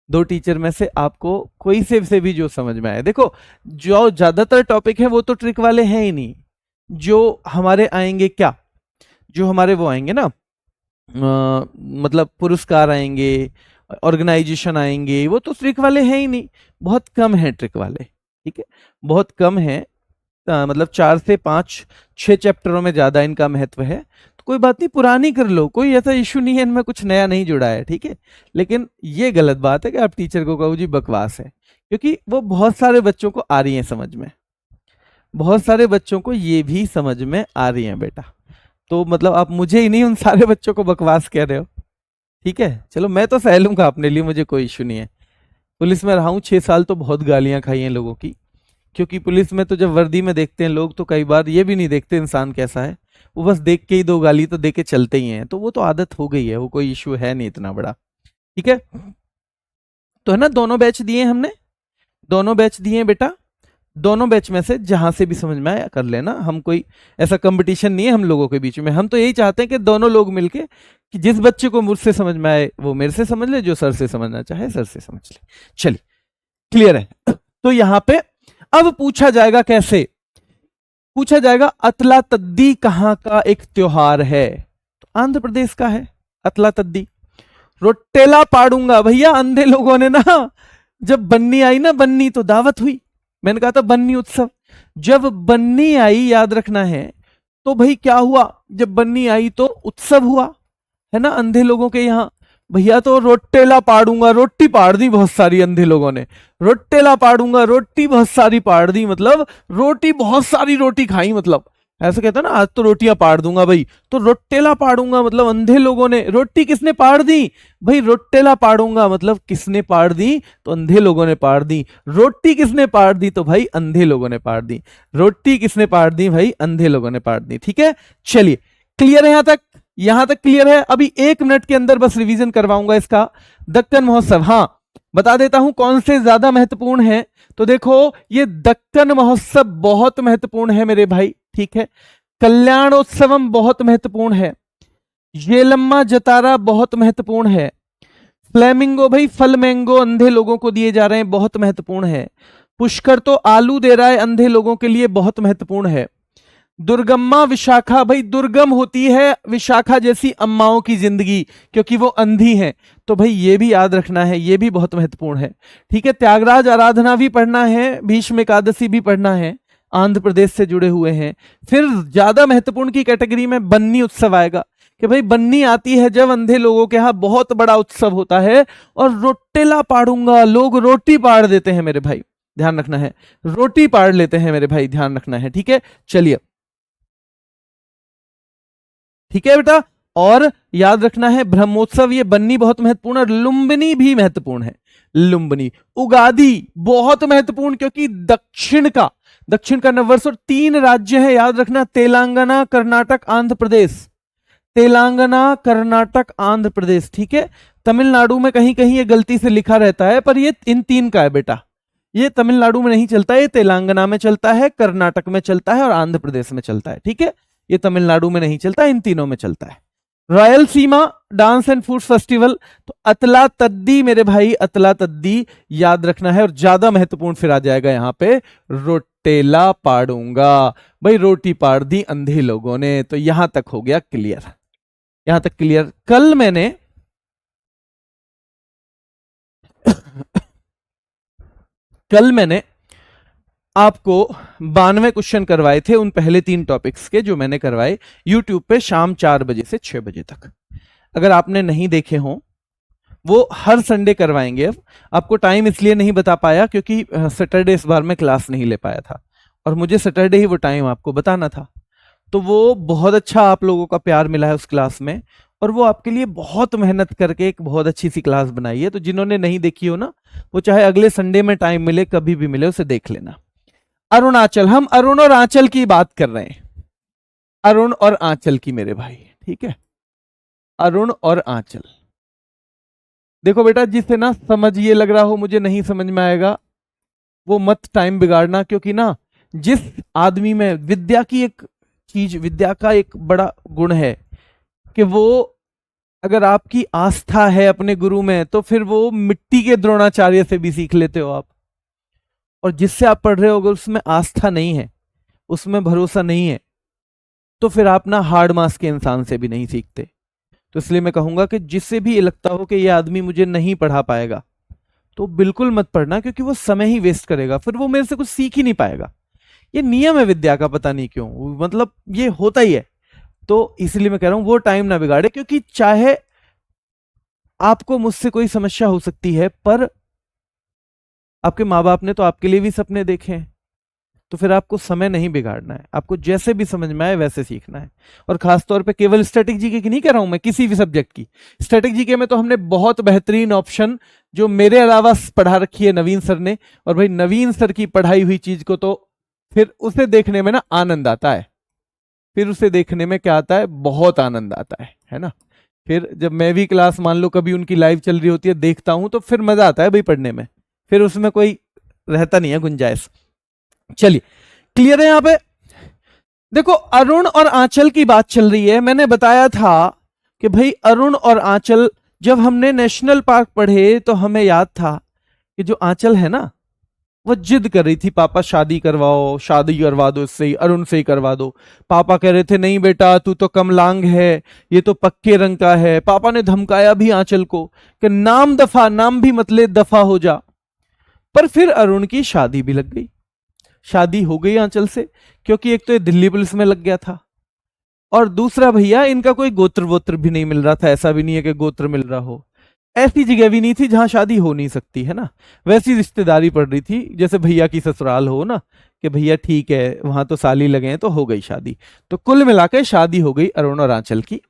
[SPEAKER 1] 2 टीचर में से आपको कोई से भी जो समझ में आए। देखो जो ज्यादातर टॉपिक है वो तो ट्रिक वाले हैं ही नहीं, जो हमारे आएंगे क्या, जो हमारे वो आएंगे ना, मतलब पुरस्कार आएंगे, ऑर्गेनाइजेशन आएंगे, वो तो ट्रिक वाले हैं ही नहीं, बहुत कम है ट्रिक वाले, ठीक है, बहुत कम है। मतलब 4 से 5-6 चैप्टरों में ज्यादा इनका महत्व है, तो कोई बात नहीं, पुरानी कर लो, कोई ऐसा इश्यू नहीं है, इनमें कुछ नया नहीं जुड़ा है, ठीक है। लेकिन ये गलत बात है कि आप टीचर को कहो जी बकवास है, क्योंकि वो बहुत सारे बच्चों को आ रही है समझ में, बहुत सारे बच्चों को ये भी समझ में आ रही है बेटा। तो मतलब आप मुझे ही नहीं, उन सारे बच्चों को बकवास कह रहे हो, ठीक है। चलो मैं तो सह लूंगा अपने लिए, मुझे कोई इश्यू नहीं है। पुलिस में रहा हूं 6 साल, तो बहुत गालियां खाई हैं लोगों की, क्योंकि पुलिस में तो जब वर्दी में देखते हैं लोग, तो कई बार ये भी नहीं देखते इंसान कैसा है, वो बस देख के ही 2 गाली तो दे के चलते ही हैं, तो वो तो आदत हो गई है, वो कोई इश्यू है नहीं इतना बड़ा, ठीक है। तो है ना, दोनों बैच दिए हमने, दोनों बैच दिए बेटा, दोनों बैच में से जहां से भी समझ में आया कर लेना। हम कोई ऐसा कंपटीशन नहीं है हम लोगों के बीच में, हम तो यही चाहते हैं कि दोनों लोग मिलके, कि जिस बच्चे को मुझसे समझ में आए वो मेरे से समझ ले, जो सर से समझना चाहे सर से समझ ले। चलिए क्लियर है। तो यहां पे अब पूछा जाएगा, कैसे पूछा जाएगा, अतला तद्दी कहां का एक त्योहार है, तो आंध्र प्रदेश का है अतला तद्दी। रोटेला पाड़ूंगा, भैया अंधे लोगों ने ना, जब बन्नी आई ना, बन्नी तो दावत हुई, मैंने कहा था बन्नी उत्सव, जब बन्नी आई याद रखना है, तो भाई क्या हुआ, जब बन्नी आई तो उत्सव हुआ, है ना, अंधे लोगों के यहाँ। भैया तो रोटेला पाड़ूंगा, रोटी पाड़ दी बहुत सारी अंधे लोगों ने, रोटेला पाड़ूंगा, रोटी बहुत सारी पाड़ दी, मतलब रोटी बहुत सारी रोटी खाई, मतलब ऐसा कहता ना, आज तो रोटियां पाड़ दूंगा भाई, तो रोटेला पाड़ूंगा मतलब अंधे लोगों ने। रोटी किसने पाड़ दी भाई, रोटेला पाड़ूंगा मतलब किसने पाड़ दी, तो अंधे लोगों ने पाड़ दी। रोटी किसने पाड़ दी, तो भाई अंधे लोगों ने पाड़ दी। रोटी किसने पाड़ दी, भाई अंधे लोगों ने पाड़ दी, ठीक है। चलिए क्लियर है यहां तक क्लियर है। अभी 1 मिनट के अंदर बस रिवीजन करवाऊंगा इसका। दक्कन महोत्सव, हाँ बता देता हूं कौन से ज्यादा महत्वपूर्ण है। तो देखो ये दक्कन महोत्सव बहुत महत्वपूर्ण है मेरे भाई, ठीक है। कल्याणोत्सवम बहुत महत्वपूर्ण है, येलम्मा जतारा बहुत महत्वपूर्ण है, फ्लेमिंगो भाई फल मैंगो अंधे लोगों को दिए जा रहे हैं, बहुत महत्वपूर्ण है। पुष्कर तो आलू दे रहा है अंधे लोगों के लिए, बहुत महत्वपूर्ण है। दुर्गम्मा विशाखा, भाई दुर्गम होती है विशाखा जैसी अम्माओं की जिंदगी, क्योंकि वो अंधी हैं। तो भाई ये भी याद रखना है, ये भी बहुत महत्वपूर्ण है। ठीक है, त्यागराज आराधना भी पढ़ना है, भीष्म एकादशी भी पढ़ना है, आंध्र प्रदेश से जुड़े हुए हैं। फिर ज्यादा महत्वपूर्ण की कैटेगरी में बन्नी उत्सव आएगा, कि भाई बन्नी आती है जब अंधे लोगों के यहाँ बहुत बड़ा उत्सव होता है, और रोटेला पाड़ूंगा, लोग रोटी पाड़ देते हैं मेरे भाई, ध्यान रखना है, रोटी पाड़ लेते हैं मेरे भाई, ध्यान रखना है। ठीक है, चलिए, ठीक है बेटा। और याद रखना है ब्रह्मोत्सव, ये बन्नी बहुत महत्वपूर्ण, और लुम्बिनी भी महत्वपूर्ण है। लुम्बिनी, उगादी बहुत महत्वपूर्ण, क्योंकि दक्षिण का नववर्ष, और 3 राज्य है याद रखना, तेलंगाना, कर्नाटक, आंध्र प्रदेश। तेलंगाना, कर्नाटक, आंध्र प्रदेश। ठीक है, तमिलनाडु में कहीं कहीं ये गलती से लिखा रहता है, पर ये इन 3 का है बेटा। ये तमिलनाडु में नहीं चलता, ये तेलंगाना में चलता है, कर्नाटक में चलता है, और आंध्र प्रदेश में चलता है। ठीक है, ये तमिलनाडु में नहीं चलता, इन तीनों में चलता है। Royal Seema dance and food festival, तो अतला तद्दी मेरे भाई, अतला तद्दी याद रखना है। और ज्यादा महत्वपूर्ण फिर आ जाएगा यहां पे, रोटेला पाड़ूंगा, भाई रोटी पाड़ दी अंधे लोगों ने। तो यहां तक हो गया क्लियर, यहां तक क्लियर। कल मैंने आपको 92 क्वेश्चन करवाए थे, उन पहले 3 टॉपिक्स के जो मैंने करवाए यूट्यूब पे शाम 4 बजे से 6 बजे तक। अगर आपने नहीं देखे हो, वो हर संडे करवाएंगे। अब आपको टाइम इसलिए नहीं बता पाया क्योंकि सैटरडे इस बार मैं क्लास नहीं ले पाया था, और मुझे सैटरडे ही वो टाइम आपको बताना था। तो वो बहुत अच्छा आप लोगों का प्यार मिला है उस क्लास में, और वो आपके लिए बहुत मेहनत करके एक बहुत अच्छी सी क्लास बनाई है। तो जिन्होंने नहीं देखी हो ना, वो चाहे अगले संडे में टाइम मिले, कभी भी मिले, उसे देख लेना। अरुणाचल, हम अरुण और आंचल की बात कर रहे हैं, अरुण और आंचल की मेरे भाई। ठीक है, अरुण और आंचल। देखो बेटा, जिसे ना समझ ये लग रहा हो मुझे नहीं समझ में आएगा, वो मत टाइम बिगाड़ना, क्योंकि ना जिस आदमी में विद्या की एक चीज, विद्या का एक बड़ा गुण है कि वो, अगर आपकी आस्था है अपने गुरु में, तो फिर वो मिट्टी के द्रोणाचार्य से भी सीख लेते हो आप। और जिससे आप पढ़ रहे हो अगर उसमें आस्था नहीं है, उसमें भरोसा नहीं है, तो फिर आप ना हार्ड मास के इंसान से भी नहीं सीखते। तो इसलिए मैं कहूंगा कि जिससे भी ये लगता हो कि ये आदमी मुझे नहीं पढ़ा पाएगा, तो बिल्कुल मत पढ़ना, क्योंकि वो समय ही वेस्ट करेगा, फिर वो मेरे से कुछ सीख ही नहीं पाएगा। ये नियम है विद्या का, पता नहीं क्यों, मतलब ये होता ही है। तो इसलिए मैं कह रहा हूं वो टाइम ना बिगाड़े, क्योंकि चाहे आपको मुझसे कोई समस्या हो सकती है, पर आपके माँ बाप ने तो आपके लिए भी सपने देखे हैं। तो फिर आपको समय नहीं बिगाड़ना है, आपको जैसे भी समझ में आए वैसे सीखना है। और खासतौर पे केवल स्टैटिक जीके की नहीं कह रहा हूं मैं, किसी भी सब्जेक्ट की। स्टैटिक जीके में तो हमने बहुत बेहतरीन ऑप्शन जो मेरे अलावा पढ़ा रखी है नवीन सर ने, और भाई नवीन सर की पढ़ाई हुई चीज को तो फिर उसे देखने में ना आनंद आता है, फिर उसे देखने में क्या आता है, बहुत आनंद आता है ना। फिर जब मैं भी क्लास मान लो कभी उनकी लाइव चल रही होती है, देखता हूं, तो फिर मजा आता है भाई पढ़ने में, फिर उसमें कोई रहता नहीं है गुंजाइश। चलिए, क्लियर है यहां पे। देखो, अरुण और आंचल की बात चल रही है। मैंने बताया था कि भाई अरुण और आंचल, जब हमने नेशनल पार्क पढ़े तो हमें याद था कि जो आंचल है ना, वो जिद कर रही थी, पापा शादी करवाओ, शादी करवा दो इससे ही, अरुण से ही करवा दो। पापा कह रहे थे नहीं बेटा तू तो कमलांग है, ये तो पक्के रंग का है। पापा ने धमकाया भी आंचल को कि नाम भी मत ले, दफा हो जा। पर फिर अरुण की शादी भी लग गई, शादी हो गई आंचल से, क्योंकि एक तो ये दिल्ली पुलिस में लग गया था, और दूसरा भैया इनका कोई गोत्र वोत्र भी नहीं मिल रहा था। ऐसा भी नहीं है कि गोत्र मिल रहा हो, ऐसी जगह भी नहीं थी जहां शादी हो नहीं सकती है ना, वैसी रिश्तेदारी पड़ रही थी, जैसे भैया की ससुराल हो ना, कि भैया ठीक है वहां तो साली लगे हैं, तो हो गई शादी। तो कुल मिलाकर शादी हो गई अरुण और आंचल की।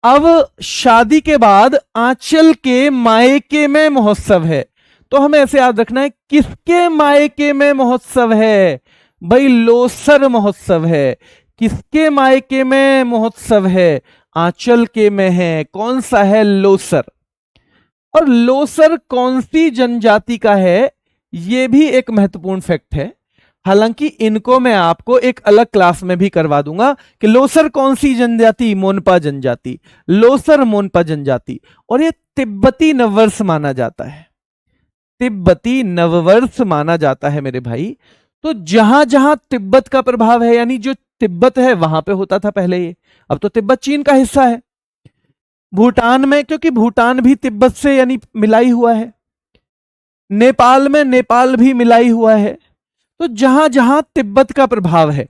[SPEAKER 1] अब शादी के बाद आंचल के मायके में महोत्सव है, तो हमें ऐसे याद रखना है किसके मायके में महोत्सव है। भाई लोसर महोत्सव है। किसके मायके में महोत्सव है? आंचल के में है। कौन सा है? लोसर। और लोसर कौन सी जनजाति का है, यह भी एक महत्वपूर्ण फैक्ट है। हालांकि इनको मैं आपको एक अलग क्लास में भी करवा दूंगा कि लोसर कौन सी जनजाति, मोनपा जनजाति, लोसर मोनपा जनजाति। और ये तिब्बती नववर्ष माना जाता है, तिब्बती नववर्ष माना जाता है मेरे भाई। तो जहां जहां तिब्बत का प्रभाव है, यानी जो तिब्बत है वहां पे होता था पहले ये, अब तो तिब्बत चीन का हिस्सा है। भूटान में, क्योंकि भूटान भी तिब्बत से यानी मिलाई हुआ है। नेपाल में नेपाल भी मिलाई हुआ है। तो जहां जहां तिब्बत का प्रभाव है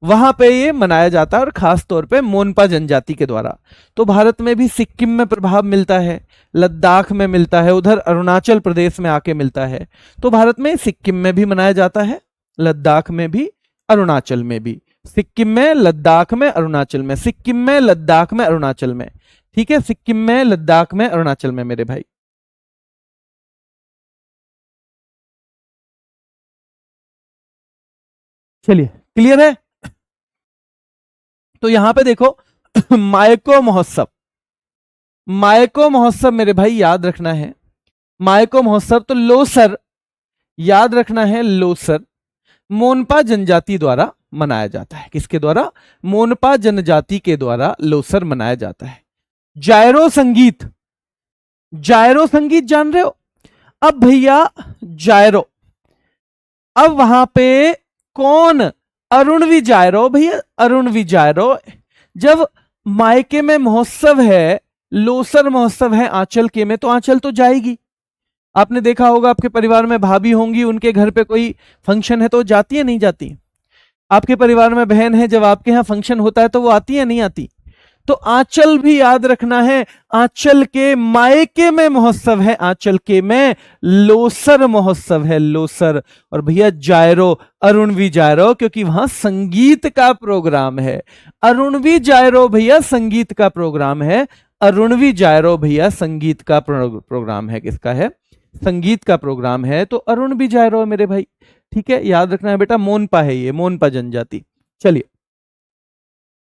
[SPEAKER 1] वहां पे ये मनाया जाता है, और खास तौर पे मोनपा जनजाति के द्वारा। तो भारत में भी सिक्किम में प्रभाव मिलता है, लद्दाख में मिलता है, उधर अरुणाचल प्रदेश में आके मिलता है। तो भारत में सिक्किम में भी मनाया जाता है, लद्दाख में भी, अरुणाचल में भी। सिक्किम में, लद्दाख में, अरुणाचल में, सिक्किम में, लद्दाख में, अरुणाचल में। ठीक है, सिक्किम में, लद्दाख में, अरुणाचल में मेरे भाई। चलिए, क्लियर है। तो यहां पे देखो मायको महोत्सव, मायको महोत्सव मेरे भाई याद रखना है। मायको महोत्सव तो लोसर, याद रखना है, लोसर मोनपा जनजाति द्वारा मनाया जाता है। किसके द्वारा? मोनपा जनजाति के द्वारा लोसर मनाया जाता है। जायरो संगीत, जायरो संगीत जान रहे हो? अब भैया जायरो, अब वहां पे कौन? अरुण विजायरो भैया, अरुण विजायरो। जब मायके में महोत्सव है, लोसर महोत्सव है आंचल के में, तो आंचल तो जाएगी। आपने देखा होगा आपके परिवार में भाभी होंगी, उनके घर पे कोई फंक्शन है तो जाती है नहीं जाती? आपके परिवार में बहन है, जब आपके यहाँ फंक्शन होता है तो वो आती है नहीं आती? तो आंचल भी याद रखना है, आंचल के मायके में महोत्सव है, आंचल के में लोसर महोत्सव है, लोसर। और भैया जायरो, अरुणवी जायरो, क्योंकि वहां संगीत का प्रोग्राम है। अरुणवी जायरो भैया संगीत का प्रोग्राम है, अरुणवी जायरो भैया संगीत का प्रोग्राम है। किसका है? संगीत का प्रोग्राम है। तो अरुण भी जायरो मेरे भाई, ठीक है, याद रखना है बेटा, मोनपा है ये, मोनपा जनजाति। चलिए,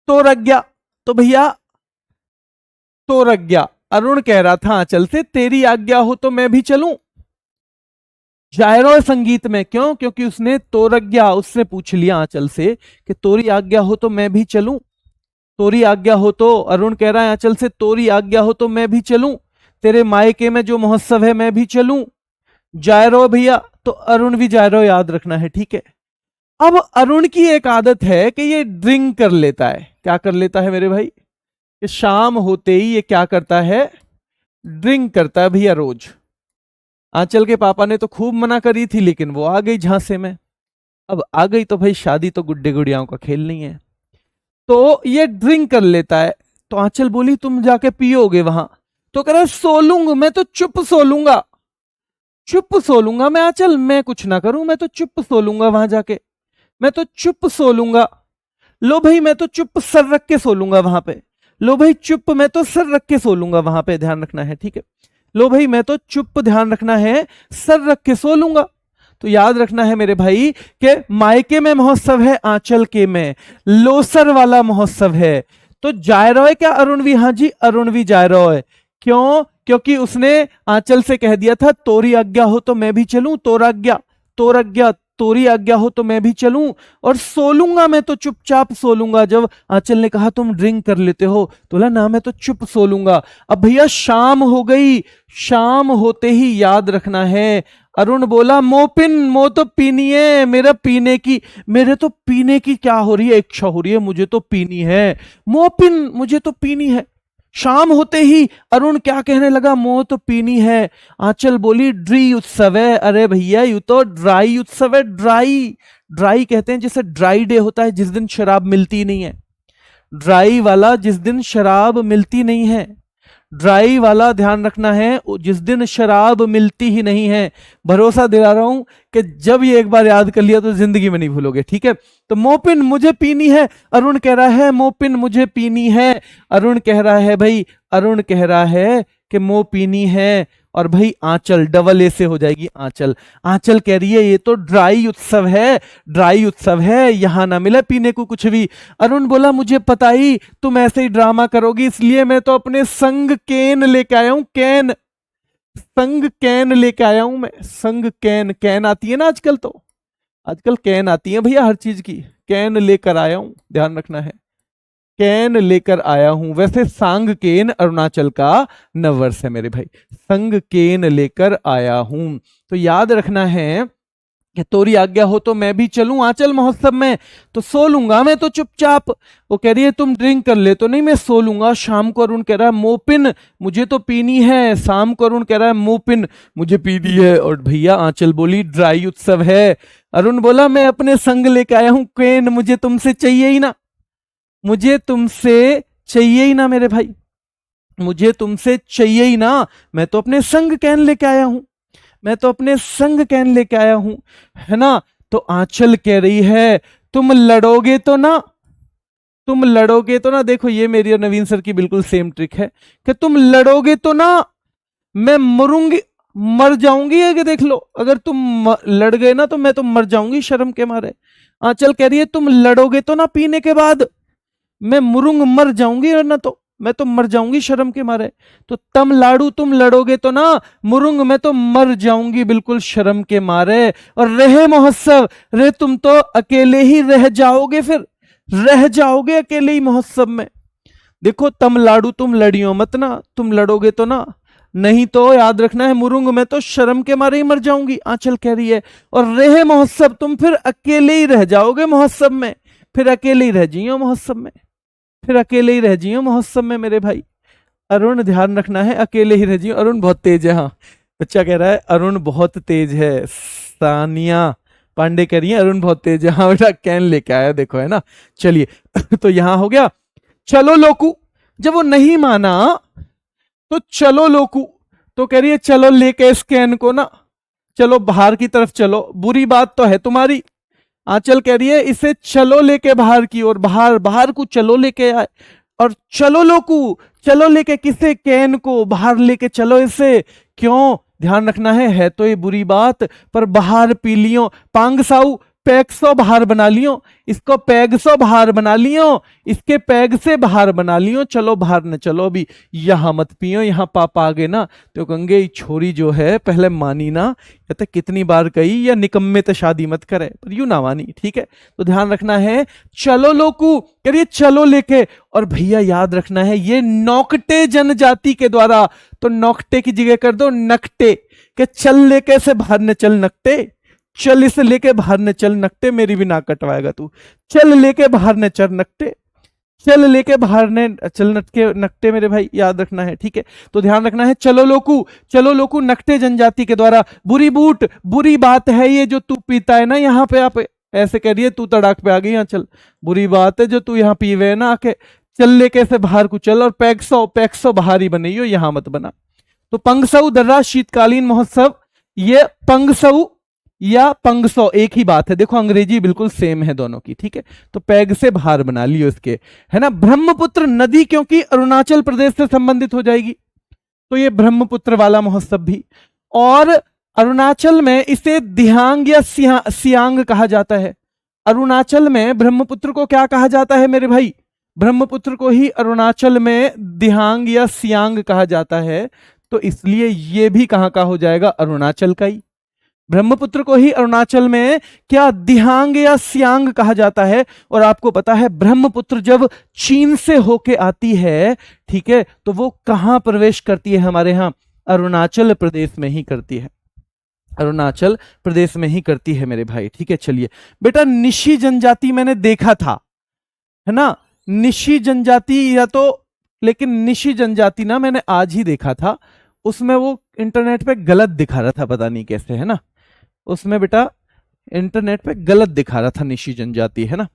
[SPEAKER 1] तोरज्ञा, तो भैया तोरज्ञा, अरुण कह रहा था आंचल से तेरी आज्ञा हो तो मैं भी चलूं जायरो संगीत में। क्यों? क्योंकि उसने तोरज्ञा, उसने पूछ लिया आंचल से कि तोरी आज्ञा हो तो मैं भी चलूं, तोरी आज्ञा हो तो, अरुण कह रहा है आंचल से तोरी आज्ञा हो तो मैं भी चलूं, तेरे मायके में जो महोत्सव है मैं भी चलूं। जायरो भैया, तो अरुण भी जायरो याद रखना है, ठीक है। अब अरुण की एक आदत है कि ये ड्रिंक कर लेता है। क्या कर लेता है मेरे भाई? कि शाम होते ही ये क्या करता है? ड्रिंक करता है भैया रोज। आंचल के पापा ने तो खूब मना करी थी, लेकिन वो आ गई झांसे में। अब आ गई तो भाई शादी तो गुड्डे गुड़ियाओं का खेल नहीं है, तो ये ड्रिंक कर लेता है। तो आंचल बोली तुम जाके पियोगे वहां? तो कह रहा सो लूंगा मैं, तो चुप सो लूंगा, चुप सो लूंगा मैं आंचल, मैं कुछ ना करूं, मैं तो चुप सो लूंगा वहां जाके, मैं तो चुप सो लूंगा। लो भाई मैं तो चुप सर रख के सो लूंगा वहां पे, लो भाई चुप मैं तो सर रख के सो लूंगा वहां पे, ध्यान रखना है, ठीक है। लो भाई मैं तो चुप, ध्यान रखना है, सर रख के सो लूंगा। तो याद रखना है मेरे भाई कि मायके में महोत्सव है, आंचल के में लोसर वाला महोत्सव है। तो जायरो है क्या अरुणवी? हाँ जी, अरुणवी जायरो है। क्यों? क्योंकि उसने आंचल से कह दिया था तोरी आज्ञा हो तो मैं भी चलूं, तोराज्ञा, तोराज्ञा, तोरी आज्ञा हो तो मैं भी चलूं, और सो लूंगा मैं तो चुपचाप सो लूंगा। जब आंचल ने कहा तुम ड्रिंक कर लेते हो, तो बोला ना मैं तो चुप सो लूंगा। अब भैया शाम हो गई, शाम होते ही याद रखना है, अरुण बोला मोपिन, मो तो पीनी है, मेरा पीने की, मेरे तो पीने की क्या हो रही है, इच्छा हो रही है, मुझे तो पीनी है, मोपिन मुझे तो पीनी है। शाम होते ही अरुण क्या कहने लगा? मोह तो पीनी है। आंचल बोली ड्री उत्सव है। अरे भैया यू तो ड्राई उत्सव है, ड्राई, ड्राई कहते हैं जैसे ड्राई डे होता है जिस दिन शराब मिलती नहीं है, ड्राई वाला जिस दिन शराब मिलती नहीं है, ड्राई वाला ध्यान रखना है, जिस दिन शराब मिलती ही नहीं है। भरोसा दिला रहा हूं कि जब ये एक बार याद कर लिया तो जिंदगी में नहीं भूलोगे, ठीक है। तो मोपिन मुझे पीनी है, अरुण कह रहा है मोपिन मुझे पीनी है, अरुण कह रहा है भाई, अरुण कह रहा है कि मो पीनी है, और भाई आंचल डबल ए से हो जाएगी आंचल, आंचल कह रही है ये तो ड्राई उत्सव है, ड्राई उत्सव है, यहां ना मिले पीने को कुछ भी। अरुण बोला मुझे पता ही तुम ऐसे ही ड्रामा करोगी, इसलिए मैं तो अपने संग कैन लेके आया हूं, कैन, संग कैन लेके आया हूं मैं, संग कैन, कैन आती है ना आजकल, तो आजकल कैन आती है भैया हर चीज की, कैन लेकर आया हूं, ध्यान रखना है, कैन लेकर आया हूं। वैसे सांग केन अरुणाचल का नववर्ष है मेरे भाई, संग केन लेकर आया हूं। तो याद रखना है कि तोरी आज्ञा हो तो मैं भी चलूं आंचल महोत्सव में, तो सो लूंगा मैं तो चुपचाप। वो कह रही है तुम ड्रिंक कर ले, तो नहीं मैं सो लूंगा। शाम को अरुण कह रहा है मोपिन मुझे तो पीनी है। शाम को अरुण कह रहा है मोपिन मुझे पीनी है। और भैया आंचल बोली ड्राई उत्सव है। अरुण बोला मैं अपने संग लेके आया हूं केन, मुझे तुमसे चाहिए ही ना, मुझे तुमसे चाहिए ही ना मेरे भाई, मुझे तुमसे चाहिए ही ना। मैं तो अपने संग कैन लेके आया हूं, मैं तो अपने संग कैन लेके आया हूं, है ना। तो आंचल कह रही है तुम लड़ोगे तो ना, तुम लड़ोगे तो ना। देखो ये मेरी और नवीन सर की बिल्कुल सेम ट्रिक है कि तुम लड़ोगे तो ना, मैं मरूंगी, मर जाऊंगी। है कि देख लो, अगर तुम लड़ गए ना तो मैं तो मर जाऊंगी शर्म के मारे। आंचल कह रही है तुम लड़ोगे तो ना पीने के बाद, मैं मुरुंग मर जाऊंगी, और ना तो मैं तो मर जाऊंगी शर्म के मारे। तो तम लाड़ू तुम लड़ोगे तो ना, मुरुंग मैं तो मर जाऊंगी बिल्कुल शर्म के मारे। और रहे महोत्सव, रे तुम तो अकेले ही रह जाओगे, फिर रह जाओगे अकेले ही महोत्सव में। देखो तम लाड़ू तुम लड़ियो मत ना, तुम लड़ोगे तो ना, नहीं तो याद रखना है मुरुंग मैं तो शर्म के मारे ही मर जाऊंगी। आंचल कह रही है और रहे महोत्सव, तुम फिर अकेले ही रह जाओगे महोत्सव में, फिर अकेले ही रह जियो महोत्सव में, फिर अकेले ही रह जियो महोत्सव में मेरे भाई। अरुण ध्यान रखना है अकेले ही रह जियो। अरुण बहुत तेज है, हाँ बच्चा कह रहा है अरुण बहुत तेज है। सानिया पांडे कह रही है अरुण बहुत तेज है। हाँ बेटा कैन लेके आया देखो, है ना। चलिए तो यहां हो गया चलो लोकू। जब वो नहीं माना तो चलो लोकू, तो कह रही है चलो लेके इस कैन को ना, चलो बाहर की तरफ चलो, बुरी बात तो है तुम्हारी। आंचल कह रही है इसे चलो लेके बाहर की ओर, बाहर बाहर को चलो लेके आए। और चलो लोकू, चलो लेके किसे, कैन को बाहर लेके चलो इसे। क्यों, ध्यान रखना है तो ये बुरी बात, पर बाहर पी लियो। पांग साऊ पैग सौ बाहर बना लियो, इसको पैग सौ बाहर बना लियो, इसके पैग से बाहर बना लियो। चलो बाहर न चलो अभी, यहां मत पियो, यहां पापा आ गए ना तो कहेंगे ये छोरी जो है पहले मानी ना, या तो कितनी बार कही या निकम्मे तो शादी मत करे, पर यूं ना मानी। ठीक है, तो ध्यान रखना है चलो लोकू करिए चलो लेके। और भैया याद रखना है ये नौकटे जनजाति के द्वारा, तो नौकटे की जगह कर दो नकटे, के चल लेके से बाहर न चल नकटे, चल इसे लेके बाहर न चल नकटे, मेरी भी नाक कटवाएगा तू। चल लेके बाहर न चल नकटे, चल लेके बाहर ने चल नटके नकटे मेरे भाई, याद रखना है। ठीक है, तो ध्यान रखना है चलो लोकू, चलो लोकू नकटे जनजाति के द्वारा। बुरी बूट, बुरी बात है ये जो तू पीता है ना यहाँ पे, आप ऐसे कह रही है तू तड़ाक पे आ गई यहाँ, चल बुरी बात है जो तू यहाँ पीवे है ना आके, चल लेके से बाहर को चल। और पैक्सो बाहर ही बनाइयो, यहां मत बना। तो पंगसऊ दर्रा शीतकालीन महोत्सव, ये पंगसऊ या पंगसौ एक ही बात है। देखो अंग्रेजी बिल्कुल सेम है दोनों की। ठीक है, तो पैग से बाहर बना लियो इसके, है ना। ब्रह्मपुत्र नदी क्योंकि अरुणाचल प्रदेश से संबंधित हो जाएगी, तो ये ब्रह्मपुत्र वाला महोत्सव भी। और अरुणाचल में इसे दिहांग या सियांग कहा जाता है। अरुणाचल में ब्रह्मपुत्र को क्या कहा जाता है मेरे भाई, ब्रह्मपुत्र को ही अरुणाचल में दिहांग या सियांग कहा जाता है। तो इसलिए ये भी कहां का हो जाएगा, अरुणाचल का ही। ब्रह्मपुत्र को ही अरुणाचल में क्या दिहांग या सियांग कहा जाता है। और आपको पता है ब्रह्मपुत्र जब चीन से होके आती है, ठीक है, तो वो कहां प्रवेश करती है हमारे यहां, अरुणाचल प्रदेश में ही करती है, अरुणाचल प्रदेश में ही करती है मेरे भाई। ठीक है, चलिए बेटा निशी जनजाति मैंने देखा था, है ना, निशी जनजाति, या तो लेकिन निशी जनजाति ना मैंने आज ही देखा था, उसमें वो इंटरनेट पे गलत दिखा रहा था, पता नहीं कैसे, है ना, उसमें बेटा इंटरनेट पे गलत दिखा रहा था निशी जनजाति, है ना।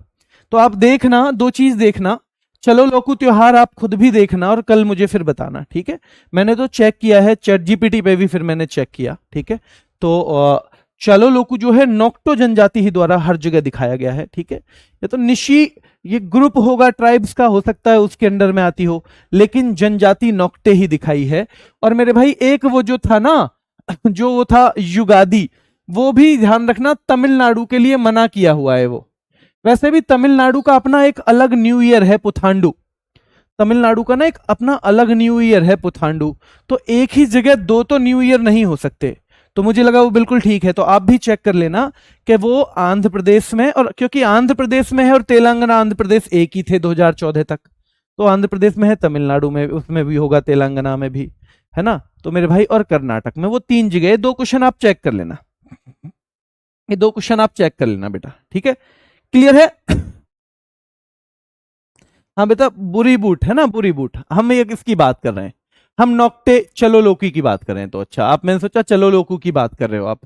[SPEAKER 1] तो आप देखना, दो चीज देखना, चलो लोकू त्योहार आप खुद भी देखना और कल मुझे फिर बताना। ठीक है, मैंने तो चेक किया है चैट जीपीटी पे भी, फिर मैंने चेक किया। ठीक है, तो चलो लोकू जो है नोक्टो जनजाति ही द्वारा हर जगह दिखाया गया है। ठीक है, ये तो निशी ये ग्रुप होगा ट्राइब्स का, हो सकता है उसके अंडर में आती हो, लेकिन जनजाति नोक्टे ही दिखाई है। और मेरे भाई एक वो जो था ना, जो वो था युगादि, वो भी ध्यान रखना तमिलनाडु के लिए मना किया हुआ है वो। वैसे भी तमिलनाडु का अपना एक अलग न्यू ईयर है पुथांडु, तमिलनाडु का ना एक अपना अलग न्यू ईयर है पुथांडु। तो एक ही जगह दो तो न्यू ईयर नहीं हो सकते, तो मुझे लगा वो बिल्कुल ठीक है। तो आप भी चेक कर लेना कि वो आंध्र प्रदेश में, और क्योंकि आंध्र प्रदेश में है और तेलंगाना आंध्र प्रदेश एक ही थे 2014 तक, तो आंध्र प्रदेश में है, तमिलनाडु में उसमें भी होगा, तेलंगाना में भी, है ना। तो मेरे भाई और कर्नाटक में, वो तीन जगह, दो क्वेश्चन आप चेक कर लेना। ये 2 क्वेश्चन आप चेक कर लेना बेटा, ठीक है, क्लियर है? हाँ बेटा, बुरी बूट है ना, बुरी बूट, हम ये किसकी बात कर रहे हैं? हम नोक्टे चलो लोकू की बात कर रहे हैं। तो अच्छा, आप, मैंने सोचा चलो लोकू की बात कर रहे हो आप,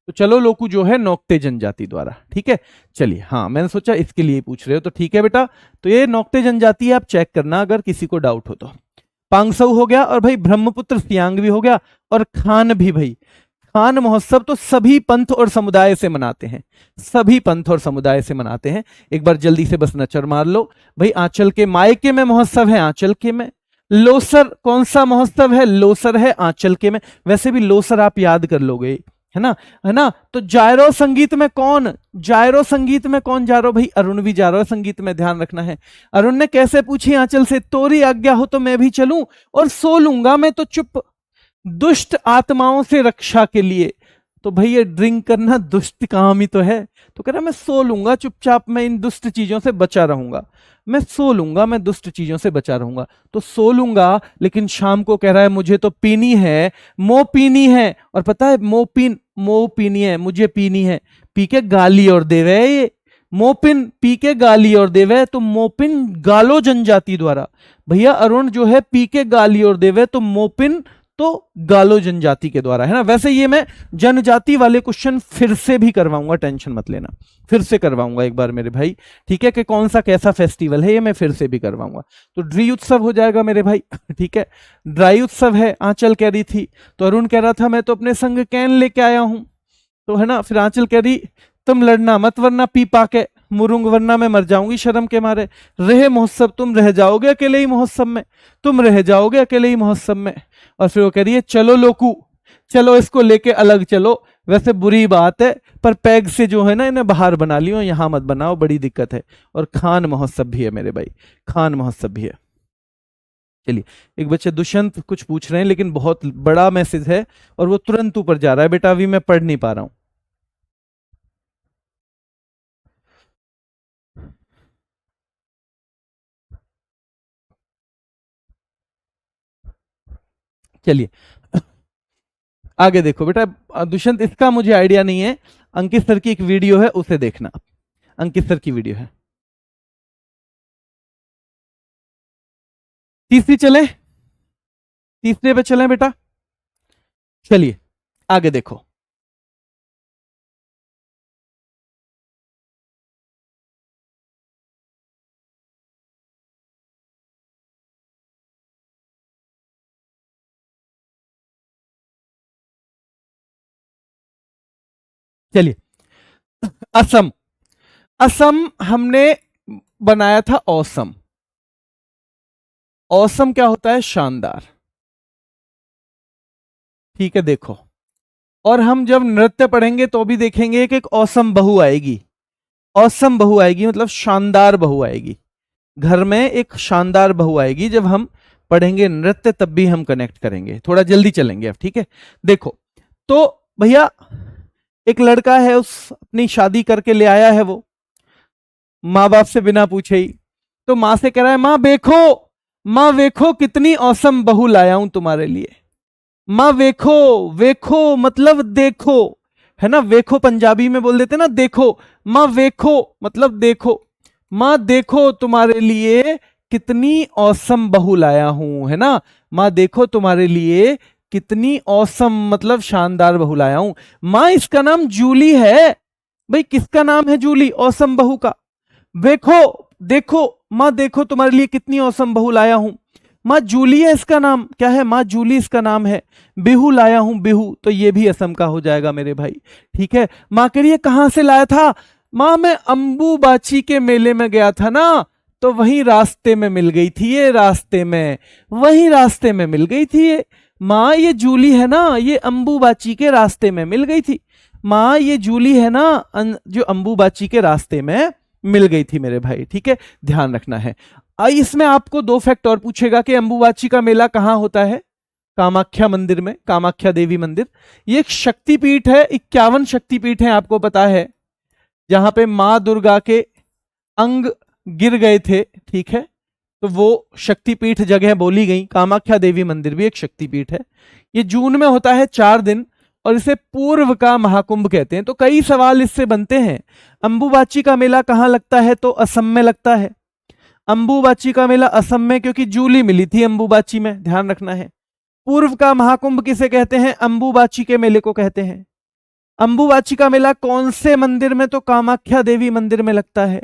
[SPEAKER 1] तो चलो लोकू जो है नोक्टे जनजाति द्वारा, ठीक है। चलिए, हाँ मैंने सोचा इसके लिए पूछ रहे हो, तो ठीक है बेटा। तो ये नोक्टे जनजाति है, आप चेक करना अगर किसी को डाउट हो तो। पांगसऊ हो गया, और भाई ब्रह्मपुत्र सियांग भी हो गया, और खान भी। भाई खान महोत्सव तो सभी पंथ और समुदाय से मनाते हैं, सभी पंथ और समुदाय से मनाते हैं। एक बार जल्दी से बस नजर मार लो भाई। आंचल के मायके में महोत्सव है, आंचल के में। लोसर कौन सा महोत्सव है? लोसर है आंचल के में। वैसे भी लोसर आप याद कर लोगे, है ना, है ना। तो जायरो संगीत में कौन, जायरो संगीत में कौन जा रहा हो? भाई अरुण भी जा रहा है संगीत में, ध्यान रखना है। अरुण ने कैसे पूछी आंचल से, तोरी आज्ञा हो तो मैं भी चलूं, और सो लूंगा मैं तो चुप, दुष्ट आत्माओं से रक्षा के लिए। तो भाई ये ड्रिंक करना दुष्ट काम ही तो है। तो कह रहा मैं सो लूंगा चुपचाप, मैं इन दुष्ट चीजों से बचा रहूंगा, मैं सो लूंगा, मैं दुष्ट चीजों से बचा रहूंगा। तो सो लूंगा, लेकिन शाम को कह रहा है मुझे तो पीनी है, मो पीनी है। और पता है मो पीनी है, मुझे पीनी है। पी के गाली और देवे ये, मोपिन पी के गाली और देवे। तो मोपिन गालो जनजाति द्वारा, भैया अरुण जो है पी के गाली और देवे, तो मोपिन तो गालो जनजाति के द्वारा, है ना। वैसे ये मैं जनजाति वाले क्वेश्चन फिर से भी करवाऊंगा, टेंशन मत लेना, फिर से करवाऊंगा एक बार मेरे भाई, ठीक है, कि कौन सा कैसा फेस्टिवल है, ये मैं फिर से भी करवाऊंगा। तो ड्री उत्सव हो जाएगा मेरे भाई, ठीक है। ड्राई उत्सव है, आंचल कह रही थी, तो अरुण कह रहा था मैं तो अपने संग कैन लेके आया हूं, तो है ना। फिर आंचल कह रही तुम लड़ना मत वरना पी पाके मुरुंग, वरना मैं मर जाऊंगी शर्म के मारे। रहे महोत्सव, तुम रह जाओगे अकेले ही महोत्सव में, तुम रह जाओगे अकेले ही महोत्सव में। और फिर वो कह रही है चलो लोकू, चलो इसको लेके अलग चलो। वैसे बुरी बात है, पर पैग से जो है ना इन्हें बाहर बना लियो, यहां मत बनाओ, बड़ी दिक्कत है। और खान महोत्सव भी है मेरे भाई, खान महोत्सव भी है। चलिए, एक बच्चे दुष्यंत कुछ पूछ रहे हैं, लेकिन बहुत बड़ा मैसेज है और वो तुरंत ऊपर जा रहा है बेटा, अभी मैं पढ़ नहीं पा रहा हूं। चलिए आगे देखो बेटा, दुष्यंत इसका मुझे आइडिया नहीं है, अंकित सर की एक वीडियो है उसे देखना, अंकित सर की वीडियो है। तीसरी चले, तीसरे पे चलें बेटा। चलिए आगे देखो, चलिए असम, असम हमने बनाया था औसम। औसम क्या होता है? शानदार, ठीक है। देखो, और हम जब नृत्य पढ़ेंगे तो भी देखेंगे कि एक औसम बहू आएगी, औसम बहू आएगी मतलब शानदार बहू आएगी, घर में एक शानदार बहू आएगी। जब हम पढ़ेंगे नृत्य तब भी हम कनेक्ट करेंगे, थोड़ा जल्दी चलेंगे अब, ठीक है। देखो, तो भैया एक लड़का है, उस अपनी शादी करके ले आया है वो, माँ बाप से बिना पूछे ही। तो माँ से कह रहा है माँ देखो, माँ देखो कितनी औसम बहू लाया हूं तुम्हारे लिए। माँ वेखो, वेखो मतलब देखो, है ना। वेखो पंजाबी में बोल देते ना देखो, माँ वेखो मतलब देखो, माँ देखो तुम्हारे लिए कितनी औसम बहू लाया हूं, है ना। माँ देखो तुम्हारे लिए कितनी औसम मतलब शानदार बहू लाया हूं। माँ इसका नाम जूली है। भाई किसका नाम है जूली? औसम बहू का। देखो, देखो माँ देखो तुम्हारे लिए कितनी औसम बहू लाया हूं। माँ जूली है इसका नाम, क्या है? माँ जूली इसका नाम है। बिहू लाया हूं, बिहू, तो ये भी असम का हो जाएगा मेरे भाई, ठीक है। माँ कह रही है कहां से लाया था? माँ मैं अंबुबाची के मेले में गया था ना, तो वहीं रास्ते में मिल गई थी ये, रास्ते में, वहीं रास्ते में मिल गई थी ये। माँ ये जूली है ना, ये अंबुबाची के रास्ते में मिल गई थी। माँ ये जूली है ना, जो अंबुबाची के रास्ते में मिल गई थी मेरे भाई, ठीक है, ध्यान रखना है। इसमें आपको 2 फैक्ट और पूछेगा कि अंबुबाची का मेला कहां होता है? कामाख्या मंदिर में, कामाख्या देवी मंदिर। ये एक शक्तिपीठ है, 51 शक्तिपीठ है, आपको पता है, जहां पे मां दुर्गा के अंग गिर गए थे, ठीक है। तो वो शक्तिपीठ जगह बोली गई, कामाख्या देवी मंदिर भी एक शक्तिपीठ है। ये जून में होता है 4 दिन, और इसे पूर्व का महाकुंभ कहते हैं। तो कई सवाल इससे बनते हैं। अंबुबाची का मेला कहाँ लगता है? तो असम में लगता है। अंबुबाची का मेला असम में, क्योंकि जूली मिली थी अंबुबाची में, ध्यान रखना है। पूर्व का महाकुंभ किसे कहते हैं? अंबुबाची के मेले को कहते हैं। अंबुबाची का मेला कौन से मंदिर में? तो कामाख्या देवी मंदिर में लगता है।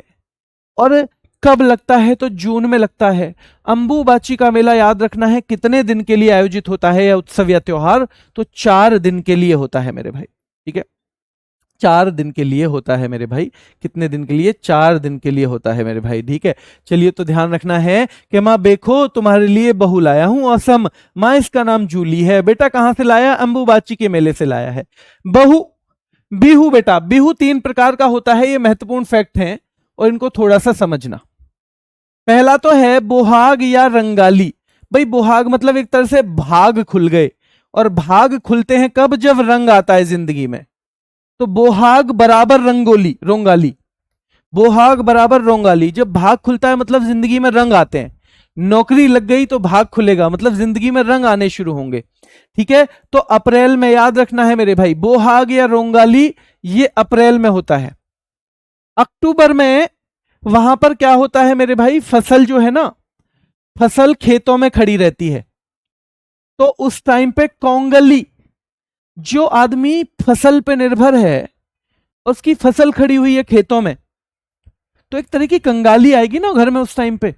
[SPEAKER 1] और कब लगता है? तो जून में लगता है। अंबुबाची का मेला याद रखना है कितने दिन के लिए आयोजित होता है या उत्सव या त्योहार? तो 4 दिन के लिए होता है मेरे भाई, ठीक है। 4 दिन के लिए होता है मेरे भाई। कितने दिन के लिए? 4 दिन के लिए होता है मेरे भाई, ठीक है। चलिए, तो ध्यान रखना है कि माँ देखो तुम्हारे लिए बहू लाया हूं औसम, माँ इसका नाम जूली है। बेटा कहां से लाया? अंबुबाची के मेले से लाया है। बहू, बिहू बेटा, बिहू 3 प्रकार का होता है, ये महत्वपूर्ण फैक्ट है और इनको थोड़ा सा समझना। पहला तो है बोहाग या रंगाली। भाई बोहाग मतलब एक तरह से भाग खुल गए, और भाग खुलते हैं कब? जब रंग आता है जिंदगी में। तो बोहाग बराबर रंगोली, रोंगाली। बोहाग बराबर रोंगाली, जब भाग खुलता है मतलब जिंदगी में रंग आते हैं। नौकरी लग गई तो भाग खुलेगा, मतलब जिंदगी में रंग आने शुरू होंगे, ठीक है। तो अप्रैल में याद रखना है मेरे भाई, बोहाग या रोंगाली ये अप्रैल में होता है। अक्टूबर में वहां पर क्या होता है मेरे भाई? फसल जो है ना, फसल खेतों में खड़ी रहती है, तो उस टाइम पे कोंगली, जो आदमी फसल पे निर्भर है, उसकी फसल खड़ी हुई है खेतों में, तो एक तरह की कंगाली आएगी ना घर में उस टाइम पे,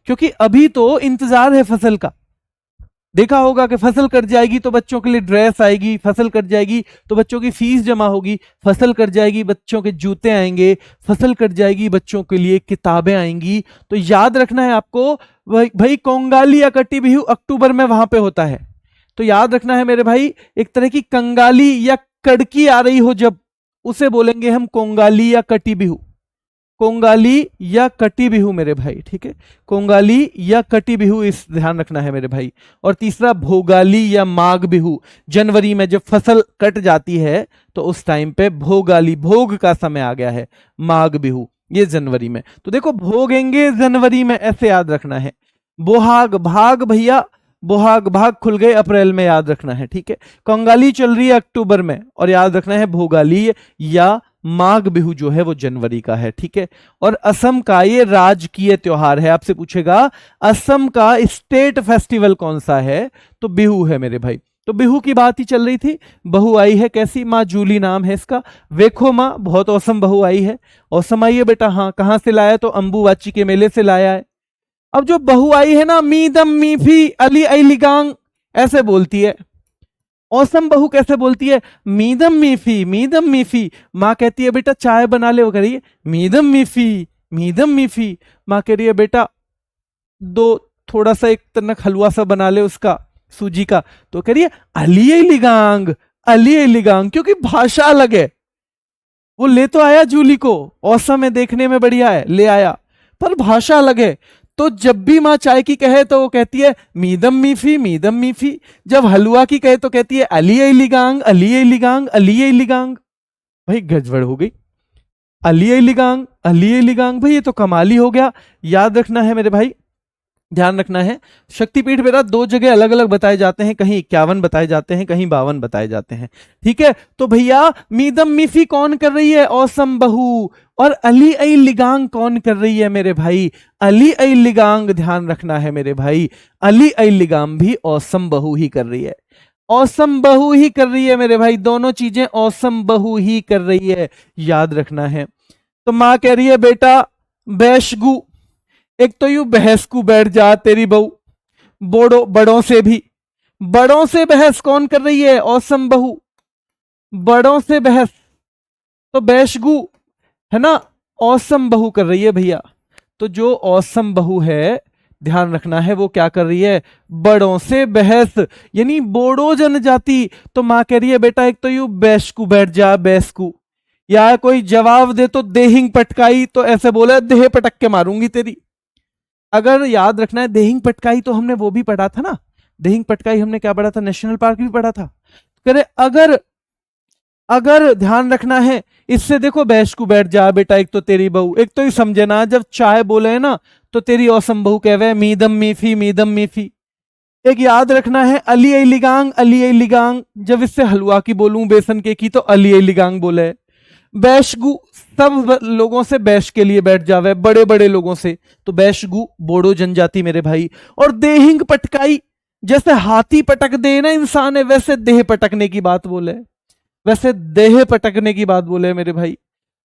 [SPEAKER 1] क्योंकि अभी तो इंतजार है फसल का। देखा होगा कि फसल कट जाएगी तो बच्चों के लिए ड्रेस आएगी, फसल कट जाएगी तो बच्चों की फीस जमा होगी, फसल कट जाएगी बच्चों के जूते आएंगे, फसल कट जाएगी बच्चों के लिए किताबें आएंगी। तो याद रखना है आपको भाई, कोंगाली या कटी बिहू अक्टूबर में वहां पे होता है। तो याद रखना है मेरे भाई, एक तरह की कंगाली या कड़की आ रही हो जब, उसे बोलेंगे हम कोंगाली या कटी बिहू। कोंगाली या कटी बिहू मेरे भाई, ठीक है। कोंगाली या कटी बिहू, इस ध्यान रखना है मेरे भाई। और तीसरा भोगाली या माघ बिहू, जनवरी में जब फसल कट जाती है तो उस टाइम पे भोगाली, भोग का समय आ गया है। माघ बिहू ये जनवरी में। तो देखो भोगेंगे जनवरी में, ऐसे याद रखना है। बोहाग भाग भैया, बोहाग भाग खुल गए अप्रैल में, याद रखना है, ठीक है। कंगाली चल रही है अक्टूबर में, और याद रखना है भोगाली या माघ बिहू जो है वो जनवरी का है, ठीक है। और असम का ये राजकीय त्योहार है। आपसे पूछेगा असम का स्टेट फेस्टिवल कौन सा है? तो बिहू है मेरे भाई। तो बिहू की बात ही चल रही थी। बहू आई है कैसी? माँ जूली नाम है इसका। देखो माँ बहुत औसम बहू आई है। औसम आई है बेटा, हाँ। कहां से लाया? तो अंबुबाची के मेले से लाया है। अब जो बहू आई है ना, मीदम मीफी अली अलीगांग ऐसे बोलती है। औसम बहू कैसे बोलती है? मीदम मीफी, मीदम मीफी। माँ कहती है बेटा चाय बना ले, वो कह रही है मीदम मीफी, मीदम मीफी। माँ कह रही है बेटा दो थोड़ा सा एक तनक हलवा सा बना ले उसका, सूजी का। तो कह रही है अली लिगांग, अली लिगांग, क्योंकि भाषा अलग है। वो ले तो आया जूली को, औसम है, देखने में बढ़िया है, ले आया, पर भाषा अलग है। तो जब भी माँ चाय की कहे तो वो कहती है मीदम मीफी, मीदम मीफी। जब हलवा की कहे तो कहती है अली लिगांग, अली लिगांग, अली लिगांग। भाई गजबड़ हो गई। अली लिगांग, अली लिगांग, भाई ये तो कमाली हो गया। याद रखना है मेरे भाई, ध्यान रखना है। शक्तिपीठ मेरा 2 जगह अलग अलग बताए जाते हैं, कहीं 51 बताए जाते हैं, कहीं 52 बताए जाते हैं, ठीक है। तो भैया मीदम मीफी कौन कर रही है? औसम बहू। और अली आई लिगांग कौन कर रही है मेरे भाई? अली आई लिगांग। ध्यान रखना है मेरे भाई, अली आई लिगांग भी औसम बहू ही कर रही है। औसम बहू ही कर रही है मेरे भाई, दोनों चीजें औसम बहू ही कर रही है, याद रखना है। तो मां कह रही है बेटा बैशगु, एक तो यू बहस को बैठ जा तेरी बहू, बड़ों से भी, बड़ों से बहस कौन कर रही है? औसम बहू, बड़ों से बहस। तो बैशगु है ना, औसम बहू कर रही है भैया। तो जो औसम बहू है, ध्यान रखना है, वो क्या कर रही है? बड़ों से बहस, यानी बोडो जनजाति। तो मां कह रही है बेटा एक तो यू बैशकू बैठ जा, बैसकू। या कोई जवाब दे तो देहिंग पटकाई, तो ऐसे बोले देह पटक के मारूंगी तेरी। अगर याद रखना है देहिंग पटकाई तो हमने वो भी पढ़ा था ना, देहिंग पटकाई हमने क्या पढ़ा था? नेशनल पार्क भी पढ़ा था। करे अगर ध्यान रखना है, इससे देखो बैशकू बैठ जा बेटा, एक तो तेरी बहू, एक तो ही समझे ना, जब चाय बोले है ना तो तेरी औसम बहू कह वे मीदम मीफी, मीदम मीफी। एक याद रखना है अली आई लिगांग, अली आई लिगांग। जब इससे हलवा की बोलूं बेसन के की तो अली आई लिगांग बोले। बैशगु सब लोगों से बैश के लिए बैठ जावे, बड़े बड़े लोगों से, तो बैशगु बोडो जनजाति मेरे भाई। और देहिंग पटकाई, जैसे हाथी पटक दे ना इंसान है, वैसे देह पटकने की बात बोले, वैसे देह पटकने की बात बोले मेरे भाई,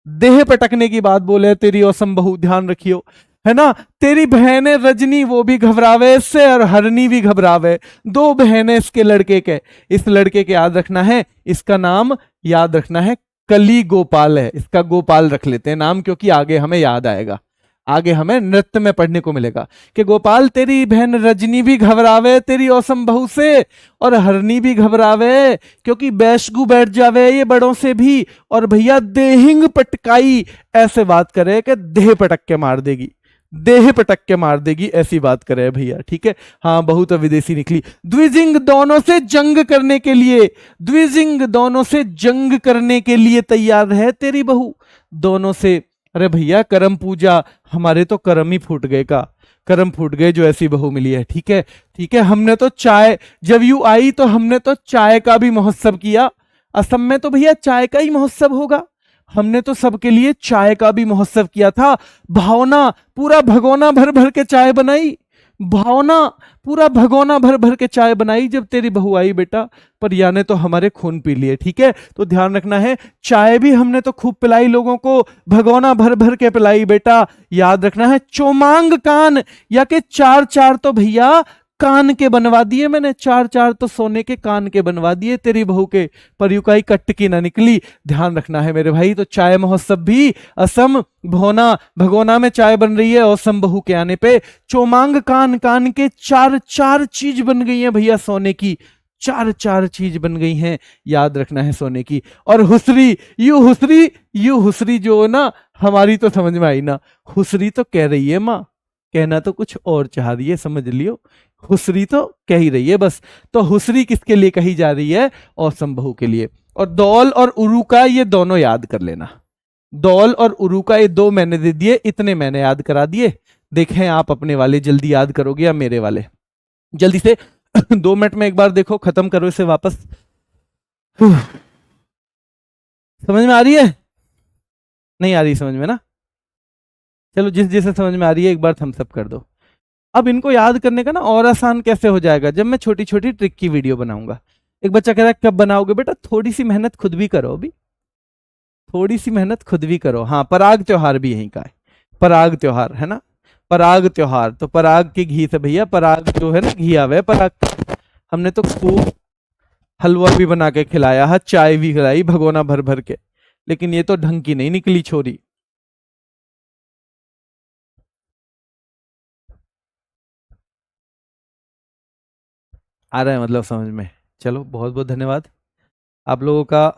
[SPEAKER 1] देह पटकने की बात बोले। तेरी औसम बहू, ध्यान रखियो, है ना। तेरी बहन रजनी, वो भी घबरावे इससे, और हरनी भी घबरावे। दो बहनें इसके लड़के के, इस लड़के के याद रखना है, इसका नाम याद रखना है कली गोपाल है। इसका गोपाल रख लेते हैं नाम, क्योंकि आगे हमें याद आएगा, आगे हमें नृत्य में पढ़ने को मिलेगा कि गोपाल तेरी बहन रजनी भी घबरावे तेरी औसम बहू से, और हरनी भी घबरावे, क्योंकि बैशगु बैठ जावे ये बड़ों से भी। और भैया देहिंग पटकाई, ऐसे बात करे कि देह पटक के मार देगी, देह पटक के मार देगी, ऐसी बात करे भैया, ठीक है। हाँ बहू तो विदेशी निकली। द्विजिंग, दोनों से जंग करने के लिए, द्विजिंग दोनों से जंग करने के लिए तैयार है तेरी बहू, दोनों से। अरे भैया करम पूजा, हमारे तो करम ही फूट गए का, करम फूट गए जो ऐसी बहू मिली है, ठीक है। ठीक है, हमने तो चाय, जब यू आई तो हमने तो चाय का भी महोत्सव किया। असम में तो भैया चाय का ही महोत्सव होगा, हमने तो सबके लिए चाय का भी महोत्सव किया था। भावना पूरा भगोना भर भर के चाय बनाई, भावना पूरा भगोना भर भर के चाय बनाई जब तेरी बहू आई बेटा। पर याने तो हमारे खून पी लिए, ठीक है। तो ध्यान रखना है, चाय भी हमने तो खूब पिलाई लोगों को, भगोना भर भर के पिलाई बेटा, याद रखना है। चोमांग कान, या के चार चार तो भैया कान के बनवा दिए मैंने, चार चार तो सोने के कान के बनवा दिए तेरी बहू के, पर युकाई कट्ट की ना निकली, ध्यान रखना है मेरे भाई। तो चाय महोत्सव भी असम भोना भगोना में चाय बन रही है असम बहू के आने पे। चोमांग कान, कान के चार चार चीज बन गई है भैया सोने की, चार चार चीज बन गई हैं, याद रखना है सोने की। और हुसरी, यू हुसरी, यू हुसरी जो ना हमारी तो समझ में आई ना, हुसरी तो कह रही है माँ, कहना तो कुछ और चाह रही है, समझ लियो, हुसरी तो कह ही रही है बस। तो हुसरी किसके लिए कही जा रही है, औसम बहू के लिए। और दौल और उरुका ये दोनों याद कर लेना, दौल और उरुका ये दो मैंने दे दिए, इतने मैंने याद करा दिए। देखें आप अपने वाले जल्दी याद करोगे या मेरे वाले, जल्दी से 2 मिनट में एक बार देखो, खत्म करो इसे वापस। समझ में आ रही है, नहीं आ रही समझ में ना, चलो जिस जिसे समझ में आ रही है एक बार थम्स अप कर दो। अब इनको याद करने का ना और आसान कैसे हो जाएगा, जब मैं छोटी छोटी ट्रिक की वीडियो बनाऊंगा। एक बच्चा कह रहा है कब बनाओगे, बेटा थोड़ी सी मेहनत खुद भी करो, अभी थोड़ी सी मेहनत खुद भी करो। हाँ पराग त्योहार भी यहीं का है, पराग त्योहार है ना, पराग त्योहार, तो पराग के घी से भैया, पराग जो है ना घी आवे पराग, हमने तो खूब हलवा भी बना के खिलाया है, चाय भी खिलाई भगोना भर भर के, लेकिन ये तो ढंग की नहीं निकली छोरी। आ रहा है मतलब समझ में, चलो बहुत बहुत धन्यवाद आप लोगों का,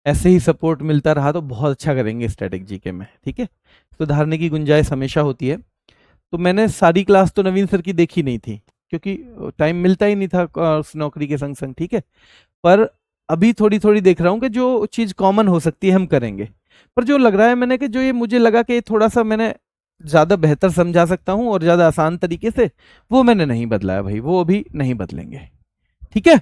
[SPEAKER 1] ऐसे ही सपोर्ट मिलता रहा तो बहुत अच्छा करेंगे स्टैटिक जीके में, ठीक है। सुधारने की गुंजाइश हमेशा होती है। तो मैंने सारी क्लास तो नवीन सर की देखी नहीं थी, क्योंकि टाइम मिलता ही नहीं था उस नौकरी के संग संग, ठीक है। पर अभी थोड़ी थोड़ी देख रहा हूँ कि जो चीज़ कॉमन हो सकती है हम करेंगे, पर जो लग रहा है मैंने कि जो ये मुझे लगा कि थोड़ा सा मैंने ज़्यादा बेहतर समझा सकता हूँ और ज़्यादा आसान तरीके से, वो मैंने नहीं बदला है भाई, वो अभी नहीं बदलेंगे, ठीक है।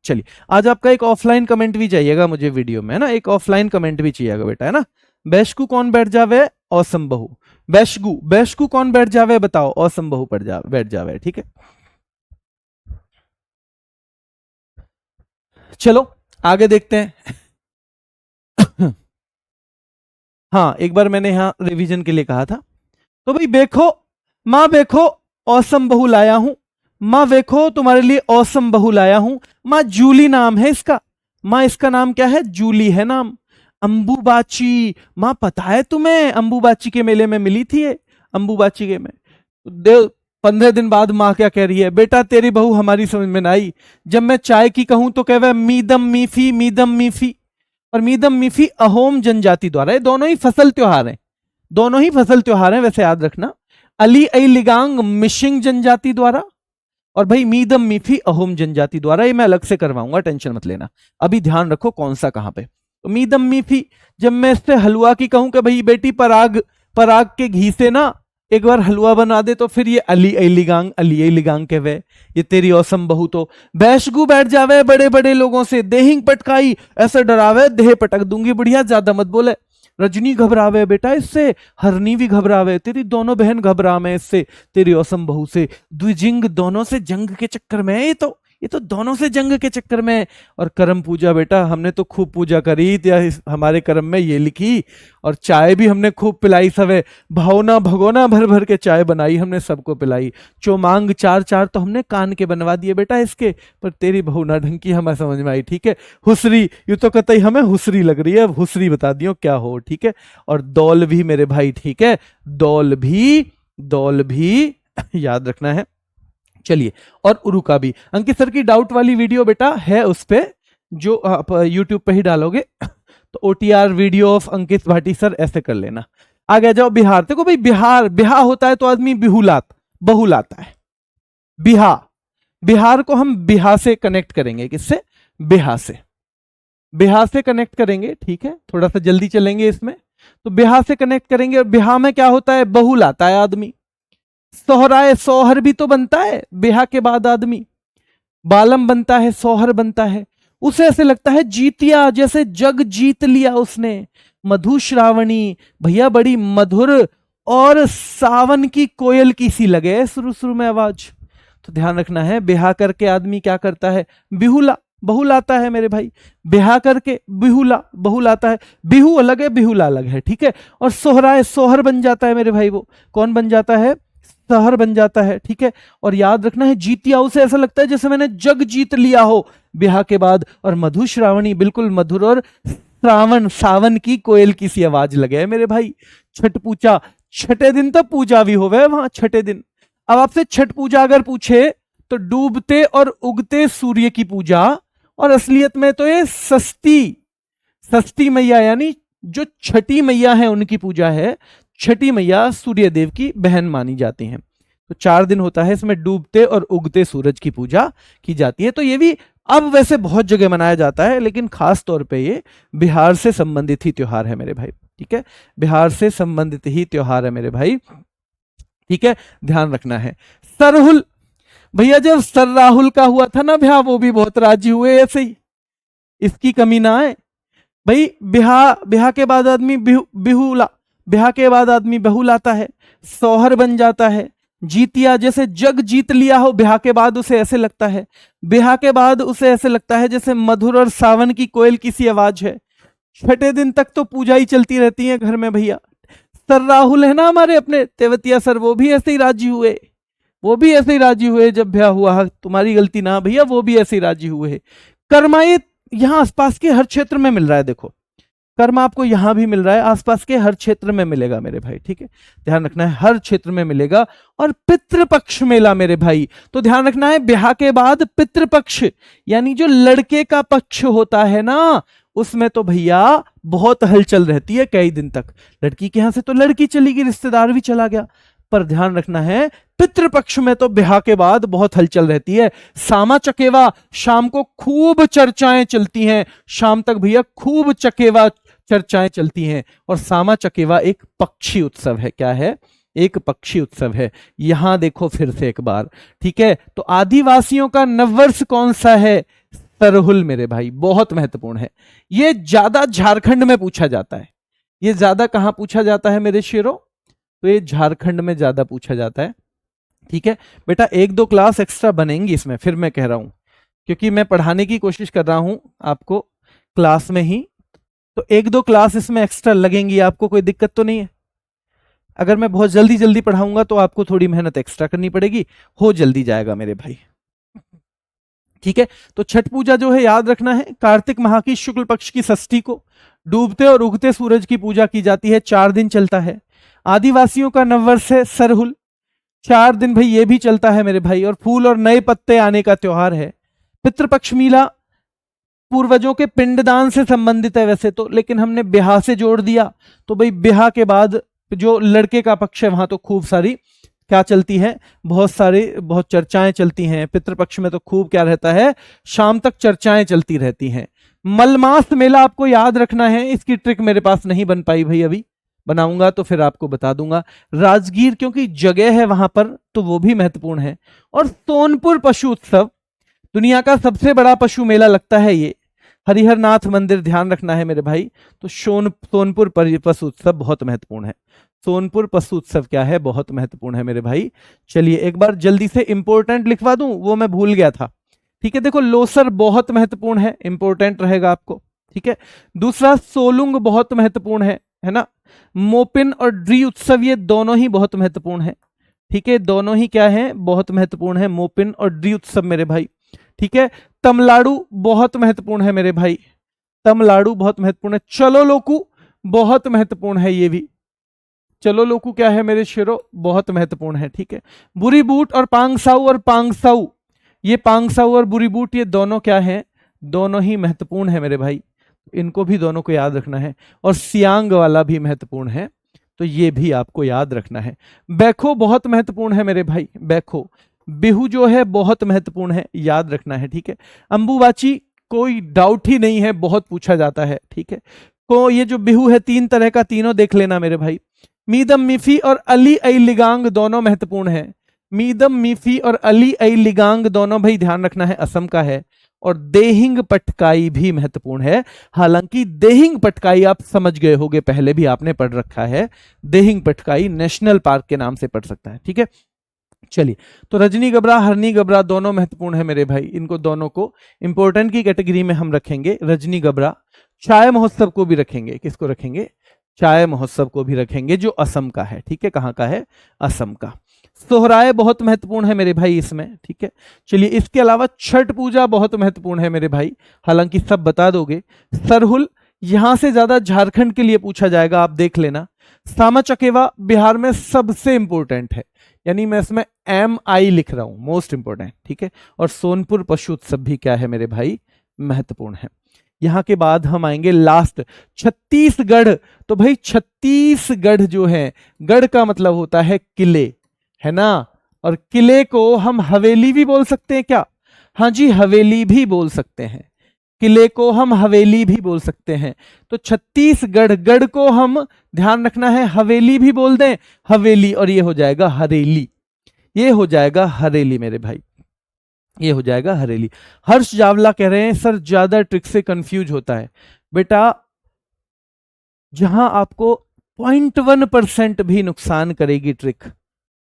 [SPEAKER 1] चलिए आज आपका एक ऑफलाइन कमेंट भी चाहिएगा मुझे वीडियो में, है ना, एक ऑफलाइन कमेंट भी चाहिएगा बेटा, है ना। बैशकू कौन बैठ जावे, औसम बहू। बैशगु, बैशकू कौन बैठ जावे बताओ, औसम बहू बैठ जावे, ठीक है। चलो आगे देखते हैं। हाँ एक बार मैंने यहाँ रिवीजन के लिए कहा था, तो भाई देखो माँ देखो औसम बहू लाया हूं, माँ देखो तुम्हारे लिए औसम बहू लाया हूं। माँ जूली नाम है इसका, माँ इसका नाम क्या है, जूली है नाम। अंबुबाची, माँ पता है तुम्हें अंबुबाची के मेले में मिली थी ये, अंबुबाची के में। देव 15 दिन बाद माँ क्या कह रही है, बेटा तेरी बहू हमारी समझ में ना आई, जब मैं चाय की कहूं तो कह वह मीदम मीफी, मीदम मीफी। और मीदम मीफी अहोम जनजाति द्वारा, ये दोनों ही फसल त्योहार हैं, दोनों ही फसल त्योहार हैं वैसे याद रखना। अली आई लिगांग मिशिंग जनजाति द्वारा, और भाई मीदम मीफी अहोम जनजाति द्वारा, ये मैं अलग से करवाऊंगा टेंशन मत लेना, अभी ध्यान रखो कौन सा कहां पे। तो मीदम मीफी, जब मैं इससे हलवा की कहूं कि भाई बेटी पराग, पराग के घी से ना एक बार हलवा बना दे तो फिर ये अली लिगांग कहवे, ये तेरी औसम बहू तो बैशगू बैठ जावे बड़े बड़े लोगों से, देहिंग पटकाई ऐसे डरावे देह पटक दूंगी, बढ़िया ज्यादा मत बोले। रजनी घबरावे बेटा इससे, हरनी भी घबरावे, तेरी दोनों बहन घबरावे इससे, तेरी औसम बहू से, द्विजिंग दोनों से जंग के चक्कर में है ये तो दोनों से जंग के चक्कर में। और कर्म पूजा बेटा हमने तो खूब पूजा करी, हमारे कर्म में ये लिखी, और चाय भी हमने खूब पिलाई सवे, भावना भगोना भर भर के चाय बनाई हमने, सबको पिलाई। चोमांग 4 तो हमने कान के बनवा दिए बेटा इसके, पर तेरी बहू ना ढंग की हमें समझ में आई, ठीक है। हुसरी, यू तो कतई हमें हुसरी लग रही है, हुसरी बता दियो क्या हो, ठीक है। और दौल भी मेरे भाई, ठीक है, दौल भी याद रखना है। चलिए, और उरुका भी। अंकित सर की डाउट वाली वीडियो बेटा है उस पे, जो आप यूट्यूब पे ही डालोगे तो OTR video of Ankit Bhati sir ऐसे कर लेना। आगे जाओ, बिहार। देखो भाई, बिहार होता है तो आदमी बहु लाता है। बिहार को हम बिहार से कनेक्ट करेंगे, किससे? बिहार से कनेक्ट करेंगे, ठीक है। थोड़ा सा जल्दी चलेंगे इसमें, तो बिहार से कनेक्ट करेंगे। और बिहार में क्या होता है? बहु लाता है आदमी। सोहराए, सोहर भी तो बनता है बिहा के बाद आदमी, बालम बनता है, सोहर बनता है। उसे ऐसे लगता है जीतिया, जैसे जग जीत लिया उसने। मधु श्रावणी, भैया बड़ी मधुर और सावन की कोयल की सी लगे शुरू में आवाज। तो ध्यान रखना है, बिहा करके आदमी क्या करता है? बहु लाता है मेरे भाई। बिहा करके बहु लाता है। बिहू अलग है, बिहुला अलग है, ठीक है। और सोहराए, सोहर बन जाता है मेरे भाई। वो कौन बन जाता है? सहर बन जाता है, ठीक है। और याद रखना है, जीतिया, उसे ऐसा लगता है जैसे मैंने जग जीत लिया हो ब्याह के बाद। और मधु श्रावणी, बिल्कुल मधुर और सावन की कोयल की सी आवाज लगे मेरे भाई। छठ पूजा, छठे दिन तो पूजा भी होवे वहां, छठे दिन। अब आपसे छठ पूजा अगर पूछे तो डूबते और उगते सूर्य की पूजा, और असलियत में तो ये सस्ती मैया यानी जो छठी मैया है उनकी पूजा है। छठी मैया सूर्य देव की बहन मानी जाती हैं। तो 4 दिन होता है इसमें, डूबते और उगते सूरज की पूजा की जाती है। तो ये भी अब वैसे बहुत जगह मनाया जाता है, लेकिन खास तौर पे ये बिहार से संबंधित ही त्योहार है मेरे भाई, ठीक है। बिहार से संबंधित ही त्योहार है मेरे भाई, ठीक है, ध्यान रखना है। सरहुल, भैया जब सर राहुल का हुआ था ना ब्याह, वो भी बहुत राजी हुए ऐसे ही, इसकी कमी ना है भाई। ब्याह के बाद आदमी ब्याह के बाद आदमी बहू लाता है, सोहर बन जाता है। जीतिया, जैसे जग जीत लिया हो, ब्याह के बाद उसे ऐसे लगता है। ब्याह के बाद उसे ऐसे लगता है जैसे मधुर और सावन की कोयल की सी आवाज है। छठे दिन तक तो पूजा ही चलती रहती है घर में भैया। सर राहुल है ना हमारे अपने तेवतिया सर, वो भी ऐसे ही राजी हुए जब ब्याह हुआ। तुम्हारी गलती ना भैया, वो भी ऐसे ही राजी हुए। कर्मायित यहाँ आसपास के हर क्षेत्र में मिल रहा है, देखो कर्म आपको यहां भी मिल रहा है, आसपास के हर क्षेत्र में मिलेगा मेरे भाई, ठीक है, ध्यान रखना है, हर क्षेत्र में मिलेगा। और पितृपक्ष मेला मेरे भाई, तो ध्यान रखना है, ब्याह के बाद पितृपक्ष यानी जो लड़के का पक्ष होता है ना, उसमें तो भैया बहुत हलचल रहती है कई दिन तक। लड़की के यहां से तो लड़की चली गई, रिश्तेदार भी चला गया, पर ध्यान रखना है पितृपक्ष में तो ब्याह के बाद बहुत हलचल रहती है। सामा चकेवा, शाम को खूब चर्चाएं चलती हैं, शाम तक भैया खूब चकेवा चर्चाएं चलती हैं। और सामा चकेवा एक पक्षी उत्सव है, क्या है? एक पक्षी उत्सव है। यहां देखो फिर से एक बार, ठीक है। तो आदिवासियों का नववर्ष कौन सा है? सरहुल मेरे भाई, बहुत महत्वपूर्ण है। ये ज्यादा झारखंड में पूछा जाता है। ये ज्यादा कहां पूछा जाता है मेरे शेरों? तो ये झारखंड में ज्यादा पूछा जाता है, ठीक है बेटा। 1-2 क्लास एक्स्ट्रा बनेंगी इसमें, फिर मैं कह रहा हूं, क्योंकि मैं पढ़ाने की कोशिश कर रहा हूं आपको क्लास में ही, तो 1-2 क्लास इसमें एक्स्ट्रा लगेंगी। आपको कोई दिक्कत तो नहीं है? अगर मैं बहुत जल्दी पढ़ाऊंगा तो आपको थोड़ी मेहनत एक्स्ट्रा करनी पड़ेगी, हो जल्दी जाएगा मेरे भाई, ठीक है। तो छठ पूजा जो है याद रखना है, कार्तिक माह की शुक्ल पक्ष की षष्ठी को डूबते और उगते सूरज की पूजा की जाती है, 4 दिन चलता है। आदिवासियों का नववर्ष है सरहुल, 4 दिन भाई ये भी चलता है मेरे भाई। और फूल और नए पत्ते आने का त्योहार है। पितृपक्ष मेला पूर्वजों के पिंडदान से संबंधित है वैसे तो, लेकिन हमने ब्याह से जोड़ दिया, तो भाई ब्याह के बाद जो लड़के का पक्ष है वहां तो खूब सारी क्या चलती है, बहुत चर्चाएं चलती हैं। पितृपक्ष में तो खूब क्या रहता है, शाम तक चर्चाएं चलती रहती हैं। मलमास मेला आपको याद रखना है, इसकी ट्रिक मेरे पास नहीं बन पाई भाई अभी, बनाऊंगा तो फिर आपको बता दूंगा। राजगीर क्योंकि जगह है वहां पर, तो वो भी महत्वपूर्ण है। और सोनपुर पशु उत्सव, दुनिया का सबसे बड़ा पशु मेला लगता है ये, हरिहरनाथ मंदिर, ध्यान रखना है मेरे भाई। तो सोनपुर पशु उत्सव बहुत महत्वपूर्ण है। सोनपुर पशु उत्सव क्या है, बहुत महत्वपूर्ण है मेरे भाई। चलिए एक बार जल्दी से इंपॉर्टेंट लिखवा दूं, वो मैं भूल गया था। ठीक है, देखो लोसर बहुत महत्वपूर्ण है, इंपॉर्टेंट रहेगा आपको। ठीक है, दूसरा सोलुंग बहुत महत्वपूर्ण है ना। मोपिन और ड्री उत्सव ये दोनों ही बहुत महत्वपूर्ण है। ठीक है, दोनों ही क्या है, बहुत महत्वपूर्ण है, मोपिन और ड्री उत्सव मेरे भाई। ठीक है, तमिलनाडु बहुत महत्वपूर्ण है मेरे भाई, तमिलनाडु बहुत महत्वपूर्ण है। चलो लोकू बहुत महत्वपूर्ण है, ये भी चलो लोकू क्या है मेरे शेरों, बहुत महत्वपूर्ण है। ठीक है, बुरी बूट और पांगसाऊ और पांगसाऊ, ये पांगसाऊ और बुरी बूट ये दोनों क्या है, दोनों ही महत्वपूर्ण है मेरे भाई, इनको भी दोनों को याद रखना है। और सियांग वाला भी महत्वपूर्ण है, तो ये भी आपको याद रखना है। बैखो बहुत महत्वपूर्ण है मेरे भाई, बैखो। बिहू जो है बहुत महत्वपूर्ण है, याद रखना है। ठीक है, अंबुबाची कोई डाउट ही नहीं है, बहुत पूछा जाता है। ठीक है, तो ये जो बिहू है 3 तरह का, तीनों देख लेना मेरे भाई। मीदम मिफी और अली आई लिगांग दोनों महत्वपूर्ण है। मीदम मिफी और अली आई लिगांग दोनों भाई ध्यान रखना है, असम का है। और देहिंग पटकाई भी महत्वपूर्ण है। हालांकि देहिंग पटकाई आप समझ गए होंगे, पहले भी आपने पढ़ रखा है। देहिंग पटकाई नेशनल पार्क के नाम से पढ़ सकता है। ठीक है, चलिए तो रजनी गबरा, हरनी गबरा दोनों महत्वपूर्ण है मेरे भाई, इनको दोनों को इंपॉर्टेंट की कैटेगरी में हम रखेंगे। रजनी गबरा, चाय महोत्सव को भी रखेंगे, किसको रखेंगे, चाय महोत्सव को भी रखेंगे, जो असम का है। ठीक है, कहाँ का है, असम का। सोहराय बहुत महत्वपूर्ण है मेरे भाई इसमें। ठीक है, चलिए इसके अलावा छठ पूजा बहुत महत्वपूर्ण है मेरे भाई, हालांकि सब बता दोगे। सरहुल यहां से ज्यादा झारखंड के लिए पूछा जाएगा, आप देख लेना। सामा चकेवा बिहार में सबसे इंपॉर्टेंट है, यानी मैं इसमें MI लिख रहा हूं, मोस्ट इंपॉर्टेंट। ठीक है, और सोनपुर पशु उत्सव भी क्या है मेरे भाई, महत्वपूर्ण है। यहां के बाद हम आएंगे लास्ट, छत्तीसगढ़। तो भाई छत्तीसगढ़ जो है, गढ़ का मतलब होता है किले, है ना। और किले को हम हवेली भी बोल सकते हैं क्या, हाँ जी हवेली भी बोल सकते हैं, किले को हम हवेली भी बोल सकते हैं। तो छत्तीसगढ़, गढ़ को हम ध्यान रखना है हवेली भी बोल दें, हवेली, और ये हो जाएगा हरेली, ये हो जाएगा हरेली मेरे भाई, ये हो जाएगा हरेली। हर्ष जावला कह रहे हैं सर ज्यादा ट्रिक से कंफ्यूज होता है। बेटा जहां आपको 0.1% भी नुकसान करेगी ट्रिक,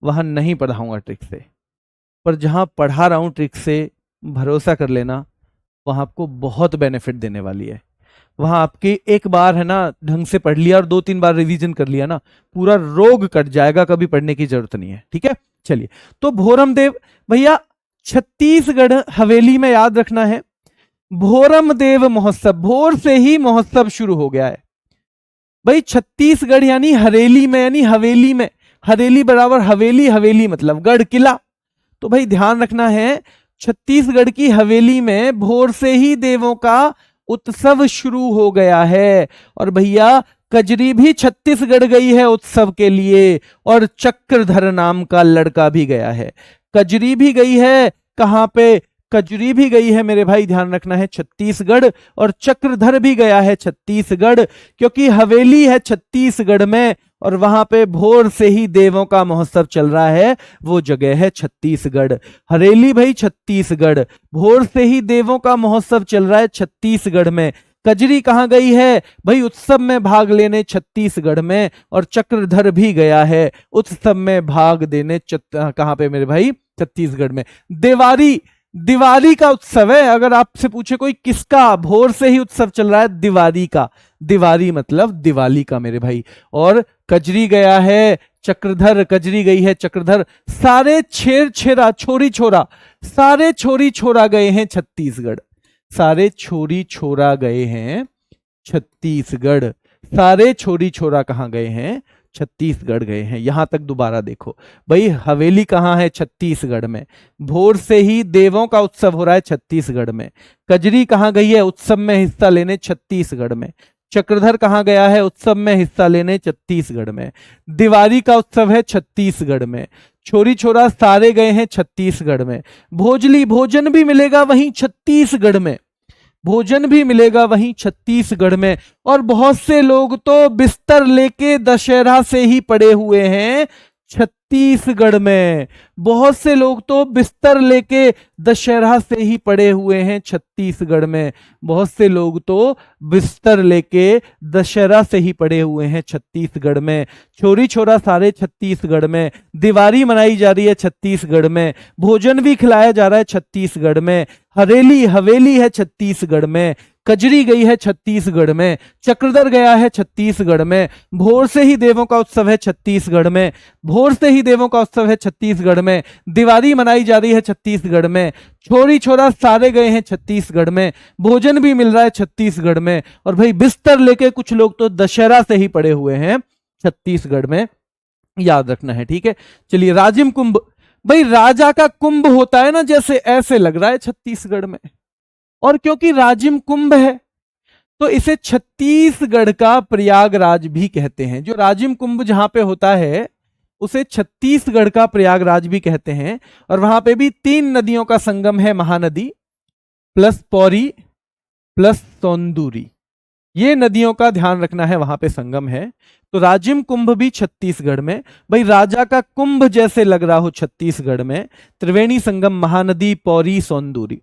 [SPEAKER 1] वहां नहीं पढ़ाऊंगा ट्रिक से, पर जहां पढ़ा रहा हूं ट्रिक से, भरोसा कर लेना वहां आपको बहुत बेनिफिट देने वाली है। वहां आपके एक बार है ना ढंग से पढ़ लिया और 2-3 बार रिवीजन कर लिया ना, पूरा रोग कट जाएगा, कभी पढ़ने की जरूरत नहीं है। ठीक है, चलिए तो भोरम देव भैया, छत्तीसगढ़ हवेली में याद रखना है। भोरम देव महोत्सव, भोर से ही महोत्सव शुरू हो गया है भाई। छत्तीसगढ़ यानी हरेली में, यानी हवेली में, हरेली बराबर हवेली, हवेली मतलब गढ़ किला। तो भाई ध्यान रखना है, छत्तीसगढ़ की हवेली में भोर से ही देवों का उत्सव शुरू हो गया है। और भैया कजरी भी छत्तीसगढ़ गई है उत्सव के लिए, और चक्रधर नाम का लड़का भी गया है। कजरी भी गई है, कहां पे, कजरी भी गई है मेरे भाई, ध्यान रखना है छत्तीसगढ़, और चक्रधर भी गया है छत्तीसगढ़, क्योंकि हवेली है छत्तीसगढ़ में, और वहां पे भोर से ही देवों का महोत्सव चल रहा है, वो जगह है छत्तीसगढ़। हरेली भाई छत्तीसगढ़, भोर से ही देवों का महोत्सव चल रहा है छत्तीसगढ़ में। कजरी कहां गई है भाई, उत्सव में भाग लेने छत्तीसगढ़ में, और चक्रधर भी गया है उत्सव में भाग देने कहां पे मेरे भाई, छत्तीसगढ़ में। दिवाली, दिवाली का उत्सव है, अगर आपसे पूछे कोई किसका, भोर से ही उत्सव चल रहा है दिवाली का, दिवाली मतलब दिवाली का मेरे भाई। और कजरी गया है चक्रधर, कजरी गई है चक्रधर, सारे छेर छेरा छोरी छोरा, सारे छोरी छोरा गए हैं छत्तीसगढ़, सारे छोरी छोरा गए हैं छत्तीसगढ़, सारे छोरी छोरा कहां गए हैं, छत्तीसगढ़ गए हैं। यहां तक दोबारा देखो भाई, हवेली कहां है, छत्तीसगढ़ में। भोर से ही देवों का उत्सव हो रहा है छत्तीसगढ़ में। कजरी कहां गई है उत्सव में हिस्सा लेने, छत्तीसगढ़ में। चक्रधर कहां गया है उत्सव में हिस्सा लेने, छत्तीसगढ़ में। दिवाली का उत्सव है छत्तीसगढ़ में। छोरी छोरा सारे गए हैं छत्तीसगढ़ में। भोजली, भोजन भी मिलेगा वहीं छत्तीसगढ़ में। भोजन भी मिलेगा वहीं छत्तीसगढ़ में। और बहुत से लोग तो बिस्तर लेके दशहरा से ही पड़े हुए हैं छत्तीसगढ़ में। बहुत से लोग तो बिस्तर लेके दशहरा से ही पड़े हुए हैं छत्तीसगढ़ में। बहुत से लोग तो बिस्तर लेके दशहरा से ही पड़े हुए हैं छत्तीसगढ़ में। छोरी छोरा सारे छत्तीसगढ़ में। दिवाली मनाई जा रही है छत्तीसगढ़ में। भोजन भी खिलाया जा रहा है छत्तीसगढ़ में। हरेली हवेली है छत्तीसगढ़ में। कजरी गई है छत्तीसगढ़ में। चक्रधर गया है छत्तीसगढ़ में। भोर से ही देवों का उत्सव है छत्तीसगढ़ में। भोर से ही देवों का उत्सव है छत्तीसगढ़ में। दिवाली मनाई जा रही है छत्तीसगढ़ में। छोरी छोरा सारे गए हैं छत्तीसगढ़ में। भोजन भी मिल रहा है छत्तीसगढ़ में। और भाई बिस्तर लेके कुछ लोग तो दशहरा से ही पड़े हुए हैं छत्तीसगढ़ में। याद रखना है, ठीक है। चलिए, राजिम कुंभ। भाई राजा का कुंभ होता है ना, जैसे ऐसे लग रहा है छत्तीसगढ़ में। और क्योंकि राजिम कुंभ है तो इसे छत्तीसगढ़ का प्रयागराज भी कहते हैं। जो राजिम कुंभ जहां पे होता है उसे छत्तीसगढ़ का प्रयागराज भी कहते हैं। और वहां पे भी 3 नदियों का संगम है, महानदी प्लस पौरी प्लस सोंदूरी। ये नदियों का ध्यान रखना है, वहां पे संगम है। तो राजिम कुंभ भी छत्तीसगढ़ में। भाई राजा का कुंभ जैसे लग रहा हो छत्तीसगढ़ में। त्रिवेणी संगम, महानदी, पौरी, सोंदूरी।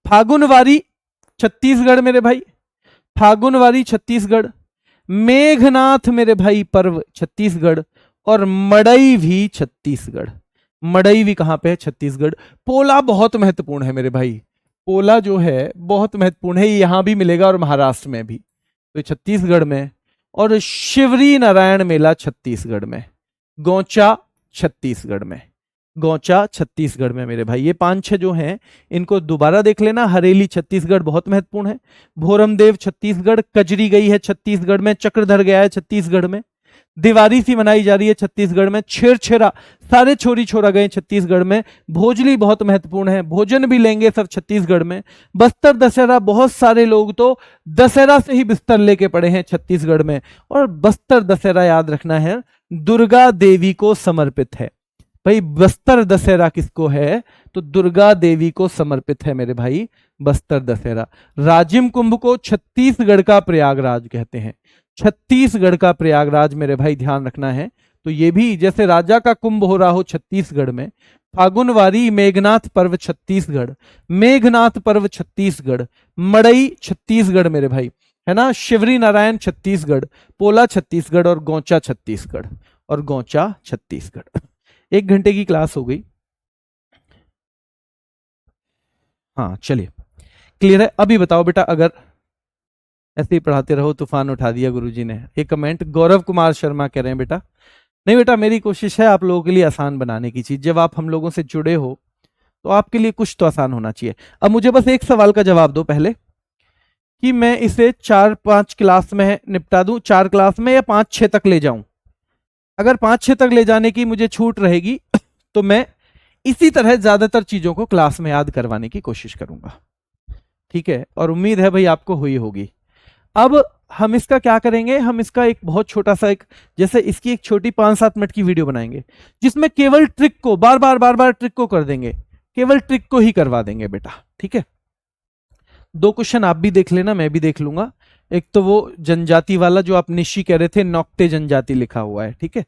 [SPEAKER 1] फागुनवारी छत्तीसगढ़ मेरे भाई। फागुनवारी छत्तीसगढ़। मेघनाथ मेरे भाई पर्व छत्तीसगढ़। और मड़ई भी छत्तीसगढ़। मड़ई भी कहां पे है? छत्तीसगढ़। पोला बहुत महत्वपूर्ण है मेरे भाई। पोला जो है बहुत महत्वपूर्ण है, यहां भी मिलेगा और महाराष्ट्र में भी। तो छत्तीसगढ़ में। और शिवरी नारायण मेला छत्तीसगढ़ में। गौचा छत्तीसगढ़ में। गौचा छत्तीसगढ़ में मेरे भाई। ये 5-6 जो हैं इनको दोबारा देख लेना। हरेली छत्तीसगढ़ बहुत महत्वपूर्ण है। भोरमदेव छत्तीसगढ़। कजरी गई है छत्तीसगढ़ में। चक्रधर गया है छत्तीसगढ़ में। दिवाली सी मनाई जा रही है छत्तीसगढ़ में। छेरछेरा सारे छोरी छोरा गए छत्तीसगढ़ में। भोजली बहुत महत्वपूर्ण है, भोजन भी लेंगे सब छत्तीसगढ़ में। बस्तर दशहरा, बहुत सारे लोग तो दशहरा से ही बिस्तर लेके पड़े हैं छत्तीसगढ़ में। और बस्तर दशहरा याद रखना है, दुर्गा देवी को समर्पित है। भाई बस्तर दशहरा किसको है? तो दुर्गा देवी को समर्पित है मेरे भाई बस्तर दशहरा। राजिम कुंभ को छत्तीसगढ़ का प्रयागराज कहते हैं। छत्तीसगढ़ का प्रयागराज मेरे भाई, ध्यान रखना है। तो ये भी जैसे राजा का कुंभ हो रहा हो छत्तीसगढ़ में। फागुनवारी मेघनाथ पर्व छत्तीसगढ़। मेघनाथ पर्व छत्तीसगढ़। मड़ई छत्तीसगढ़ मेरे भाई, है ना। शिवरी नारायण छत्तीसगढ़। पोला छत्तीसगढ़। और गौचा छत्तीसगढ़। और गौचा छत्तीसगढ़। 1 घंटे की क्लास हो गई। हाँ चलिए, क्लियर है। अभी बताओ बेटा, अगर ऐसे ही पढ़ाते रहो, तूफान उठा दिया गुरुजी ने। एक कमेंट गौरव कुमार शर्मा कह रहे हैं बेटा, नहीं बेटा मेरी कोशिश है आप लोगों के लिए आसान बनाने की चीज। जब आप हम लोगों से जुड़े हो तो आपके लिए कुछ तो आसान होना चाहिए। अब मुझे बस एक सवाल का जवाब दो पहले, कि मैं इसे 4-5 क्लास में निपटा दूं, 4 क्लास में, या 5-6 तक ले जाऊं। अगर 5-6 तक ले जाने की मुझे छूट रहेगी तो मैं इसी तरह ज्यादातर चीजों को क्लास में याद करवाने की कोशिश करूंगा, ठीक है। और उम्मीद है भाई आपको हुई होगी। अब हम इसका क्या करेंगे, हम इसका एक बहुत छोटा सा एक, जैसे इसकी एक छोटी 5-7 मिनट की वीडियो बनाएंगे जिसमें केवल ट्रिक को बार बार ट्रिक को कर देंगे, केवल ट्रिक को ही करवा देंगे बेटा, ठीक है। 2 क्वेश्चन आप भी देख लेना, मैं भी देख लूंगा। एक तो वो जनजाति वाला जो आप निशी कह रहे थे, नौक्ते जनजाति लिखा हुआ है, ठीक है।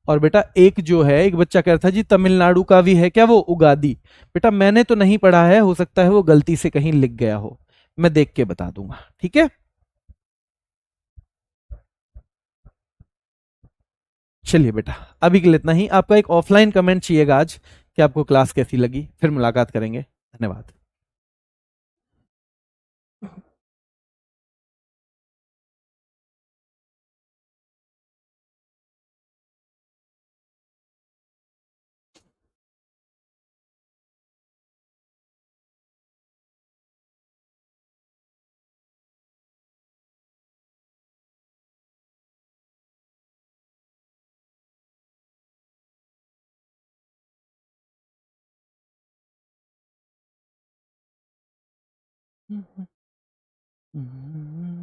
[SPEAKER 1] और बेटा एक जो है, एक बच्चा कह रहा था जी तमिलनाडु का भी है क्या वो उगादी। बेटा मैंने तो नहीं पढ़ा है, हो सकता है वो गलती से कहीं लिख गया हो, मैं देख के बता दूंगा, ठीक है। चलिए बेटा, अभी के लिए इतना ही। आपका एक ऑफलाइन कमेंट चाहिएगा आज कि आपको क्लास कैसी लगी। फिर मुलाकात करेंगे, धन्यवाद। हम्म।